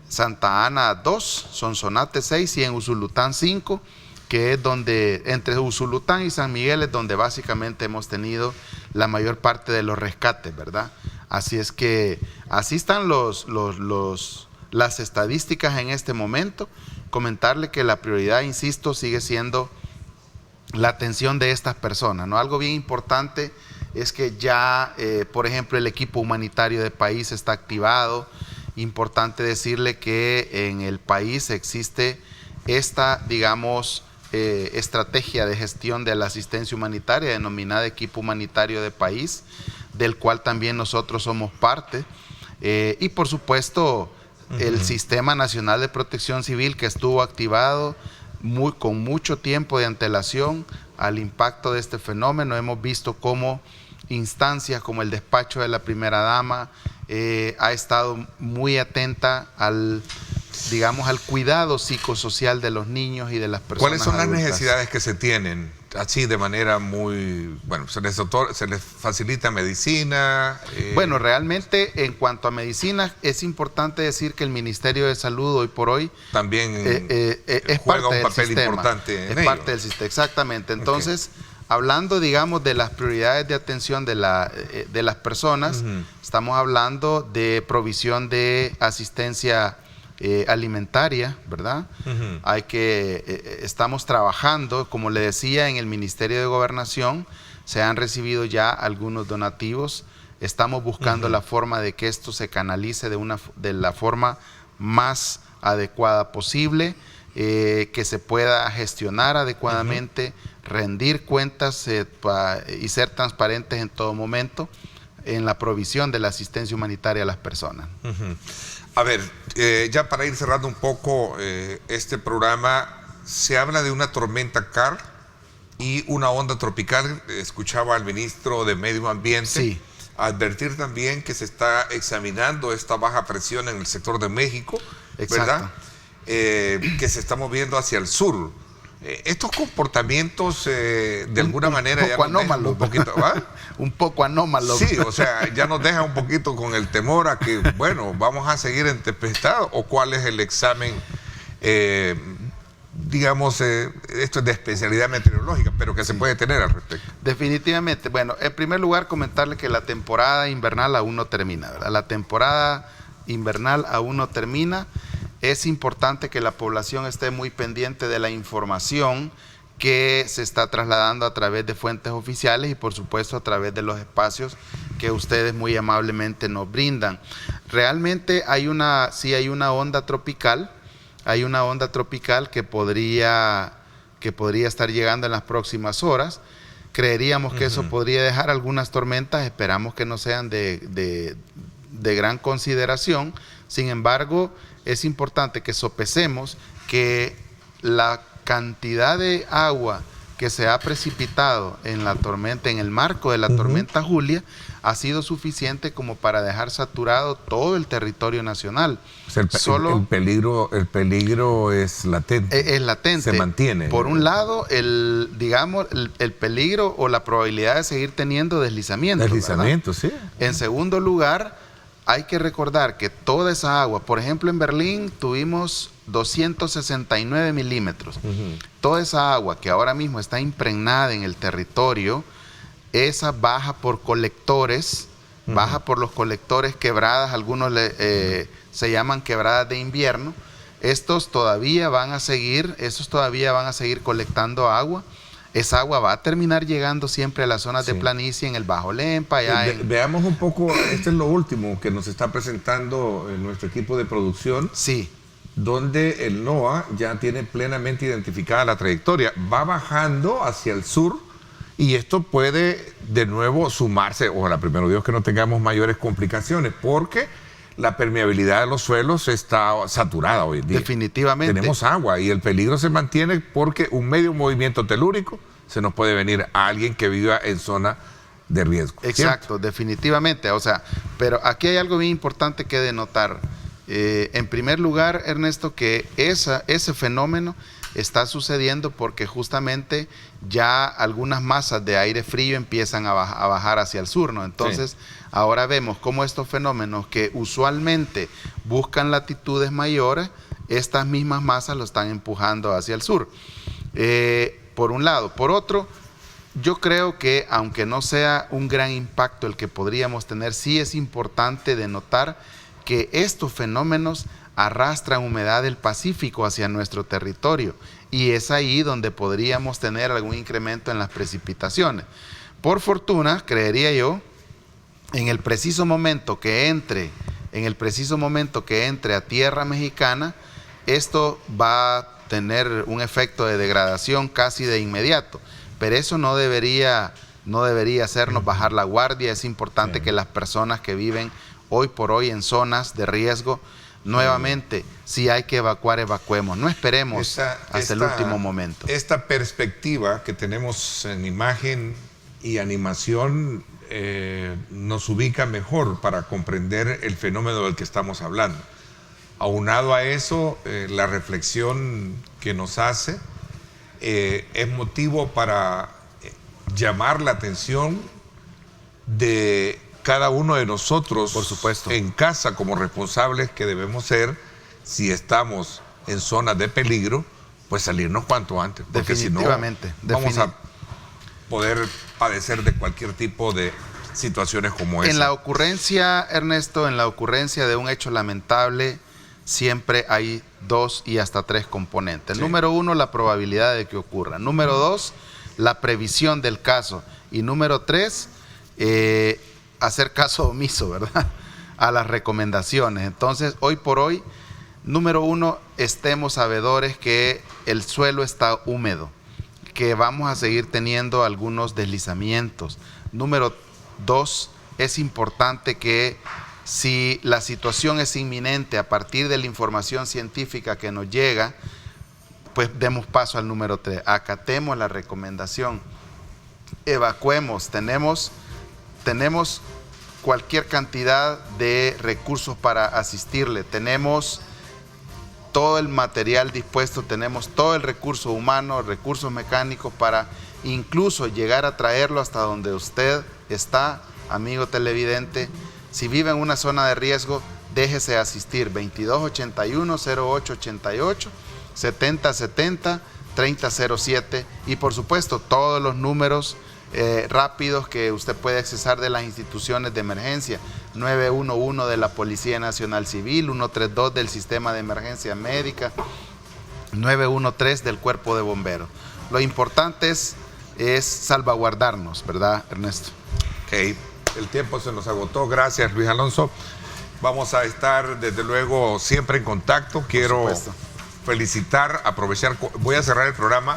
[SPEAKER 4] Santa Ana 2, Sonsonate 6 y en Usulután 5, que es donde, entre Usulután y San Miguel es donde básicamente hemos tenido la mayor parte de los rescates, ¿verdad? Así es que así están las estadísticas en este momento. Comentarle que la prioridad, insisto, sigue siendo la atención de estas personas, ¿no? Algo bien importante es que ya, por ejemplo, el equipo humanitario del país está activado. Importante decirle que en el país existe esta, digamos, estrategia de gestión de la asistencia humanitaria denominada Equipo Humanitario de País, del cual también nosotros somos parte, y por supuesto el Sistema Nacional de Protección Civil, que estuvo activado con mucho tiempo de antelación al impacto de este fenómeno. Hemos visto cómo instancias como el despacho de la primera dama ha estado muy atenta al cuidado psicosocial de los niños y de las personas.
[SPEAKER 2] ¿Cuáles son las
[SPEAKER 4] adultas.
[SPEAKER 2] necesidades que se tienen? Así de manera muy, bueno, se les facilita medicina.
[SPEAKER 4] Bueno, realmente en cuanto a medicina es importante decir que el Ministerio de Salud hoy por hoy
[SPEAKER 2] también
[SPEAKER 4] es
[SPEAKER 2] juega
[SPEAKER 4] parte
[SPEAKER 2] un papel
[SPEAKER 4] del sistema,
[SPEAKER 2] importante en
[SPEAKER 4] es parte
[SPEAKER 2] ello.
[SPEAKER 4] del sistema, exactamente. Entonces, hablando, digamos, de las prioridades de atención de las personas, estamos hablando de provisión de asistencia alimentaria, ¿verdad? Estamos trabajando, como le decía, en el Ministerio de Gobernación, se han recibido ya algunos donativos, estamos buscando la forma de que esto se canalice de la forma más adecuada posible, que se pueda gestionar adecuadamente, rendir cuentas y ser transparentes en todo momento en la provisión de la asistencia humanitaria a las personas.
[SPEAKER 2] A ver, ya para ir cerrando un poco este programa, se habla de una tormenta Carl y una onda tropical. Escuchaba al ministro de Medio Ambiente advertir también que se está examinando esta baja presión en el sector de México, ¿verdad? Que se está moviendo hacia el sur. Estos comportamientos de alguna manera
[SPEAKER 4] un poco anómalos,
[SPEAKER 2] un poquito,
[SPEAKER 4] un poco anómalos.
[SPEAKER 2] Sí, o sea, ya nos deja un poquito con el temor a que, bueno, vamos a seguir en tempestad, o cuál es el examen, digamos, esto es de especialidad meteorológica, pero que se puede tener al respecto.
[SPEAKER 4] Definitivamente. Bueno, en primer lugar comentarle que la temporada invernal aún no termina, ¿verdad? La temporada invernal aún no termina. Es importante que la población esté muy pendiente de la información que se está trasladando a través de fuentes oficiales y por supuesto a través de los espacios que ustedes muy amablemente nos brindan. Realmente hay una onda tropical, que podría estar llegando en las próximas horas. creeríamos que eso podría dejar algunas tormentas, esperamos que no sean de gran consideración. Sin embargo, es importante que sopesemos que la cantidad de agua que se ha precipitado en la tormenta, en el marco de la tormenta Julia, ha sido suficiente como para dejar saturado todo el territorio nacional.
[SPEAKER 2] O sea, el peligro es latente.
[SPEAKER 4] Es latente.
[SPEAKER 2] Se mantiene.
[SPEAKER 4] Por un lado, el peligro o la probabilidad de seguir teniendo deslizamientos.
[SPEAKER 2] Deslizamientos, sí.
[SPEAKER 4] En segundo lugar, hay que recordar que toda esa agua, por ejemplo, en Berlín tuvimos 269 milímetros. Toda esa agua que ahora mismo está impregnada en el territorio, esa baja por colectores, baja por los colectores quebradas, algunos se llaman quebradas de invierno. Esos todavía van a seguir colectando agua. Esa agua va a terminar llegando siempre a las zonas de planicie, en el Bajo Lempa.
[SPEAKER 2] Veamos un poco, este es lo último que nos está presentando nuestro equipo de producción.
[SPEAKER 4] Sí.
[SPEAKER 2] Donde el NOAA ya tiene plenamente identificada la trayectoria. Va bajando hacia el sur y esto puede de nuevo sumarse. Ojalá, primero Dios, que no tengamos mayores complicaciones, porque la permeabilidad de los suelos está saturada hoy en día.
[SPEAKER 4] Definitivamente.
[SPEAKER 2] Tenemos agua y el peligro se mantiene porque un medio movimiento telúrico se nos puede venir a alguien que viva en zona de riesgo.
[SPEAKER 4] Exacto,
[SPEAKER 2] ¿cierto?
[SPEAKER 4] definitivamente. O sea, pero aquí hay algo bien importante que denotar. En primer lugar, Ernesto, que ese fenómeno está sucediendo porque justamente ya algunas masas de aire frío empiezan a bajar hacia el sur, ¿no? Entonces, ahora vemos cómo estos fenómenos que usualmente buscan latitudes mayores, estas mismas masas lo están empujando hacia el sur. Por un lado. Por otro, yo creo que aunque no sea un gran impacto el que podríamos tener, sí es importante denotar que estos fenómenos arrastran humedad del Pacífico hacia nuestro territorio y es ahí donde podríamos tener algún incremento en las precipitaciones. Por fortuna, creería yo, en el preciso momento que entre a tierra mexicana, esto va a tener un efecto de degradación casi de inmediato, pero eso no debería hacernos bajar la guardia. Es importante que las personas que viven hoy por hoy en zonas de riesgo, nuevamente, si hay que evacuar, evacuemos. No esperemos hasta el último momento.
[SPEAKER 2] Esta perspectiva que tenemos en imagen y animación nos ubica mejor para comprender el fenómeno del que estamos hablando. Aunado a eso, la reflexión que nos hace es motivo para llamar la atención de cada uno de nosotros,
[SPEAKER 4] por supuesto,
[SPEAKER 2] en casa, como responsables que debemos ser. Si estamos en zonas de peligro, pues salirnos cuanto antes, porque si no vamos a poder padecer de cualquier tipo de situaciones como esa.
[SPEAKER 4] En la ocurrencia, Ernesto, en la ocurrencia de un hecho lamentable, siempre hay 2 y hasta 3 componentes. Número 1, la probabilidad de que ocurra. Número 2, la previsión del caso. Y número 3, hacer caso omiso, ¿verdad?, a las recomendaciones. Entonces, hoy por hoy, número 1, estemos sabedores que el suelo está húmedo, que vamos a seguir teniendo algunos deslizamientos. Número 2, es importante que si la situación es inminente a partir de la información científica que nos llega, pues demos paso al número 3, acatemos la recomendación, evacuemos. Tenemos cualquier cantidad de recursos para asistirle, tenemos todo el material dispuesto, tenemos todo el recurso humano, recursos mecánicos para incluso llegar a traerlo hasta donde usted está, amigo televidente. Si vive en una zona de riesgo, déjese asistir. 2281-0888, 7070-3007 y por supuesto todos los números rápidos que usted puede accesar de las instituciones de emergencia: 911 de la Policía Nacional Civil, 132 del Sistema de Emergencia Médica, 913 del Cuerpo de Bomberos. Lo importante es salvaguardarnos, ¿verdad, Ernesto?
[SPEAKER 2] Ok, el tiempo se nos agotó. Gracias, Luis Alonso. Vamos a estar desde luego siempre en contacto. Quiero felicitar, aprovechar, voy a cerrar el programa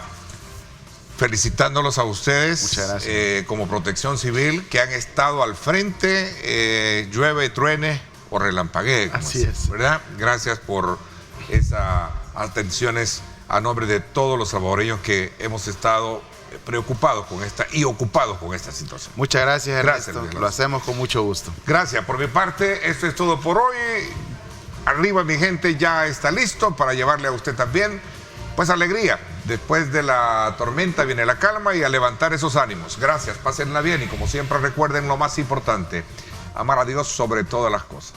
[SPEAKER 2] felicitándolos a ustedes.
[SPEAKER 4] Muchas gracias.
[SPEAKER 2] Como Protección Civil, que han estado al frente, llueve, truene o relampaguee.
[SPEAKER 4] Así es.
[SPEAKER 2] ¿Verdad? Gracias por esas atenciones a nombre de todos los salvadoreños que hemos estado preocupados con esta y ocupados con esta situación.
[SPEAKER 4] Muchas gracias, Ernesto.
[SPEAKER 2] Gracias,
[SPEAKER 4] Lo hacemos con mucho gusto.
[SPEAKER 2] Gracias. Por mi parte, esto es todo por hoy. Arriba, mi gente, ya está listo para llevarle a usted también, pues, alegría. Después de la tormenta viene la calma y a levantar esos ánimos. Gracias, pásenla bien y como siempre recuerden lo más importante, amar a Dios sobre todas las cosas.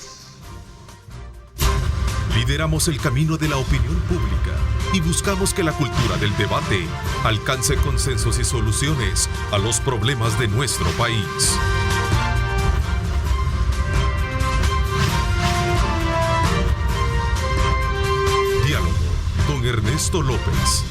[SPEAKER 1] Lideramos el camino de la opinión pública y buscamos que la cultura del debate alcance consensos y soluciones a los problemas de nuestro país. Diálogo con Ernesto López.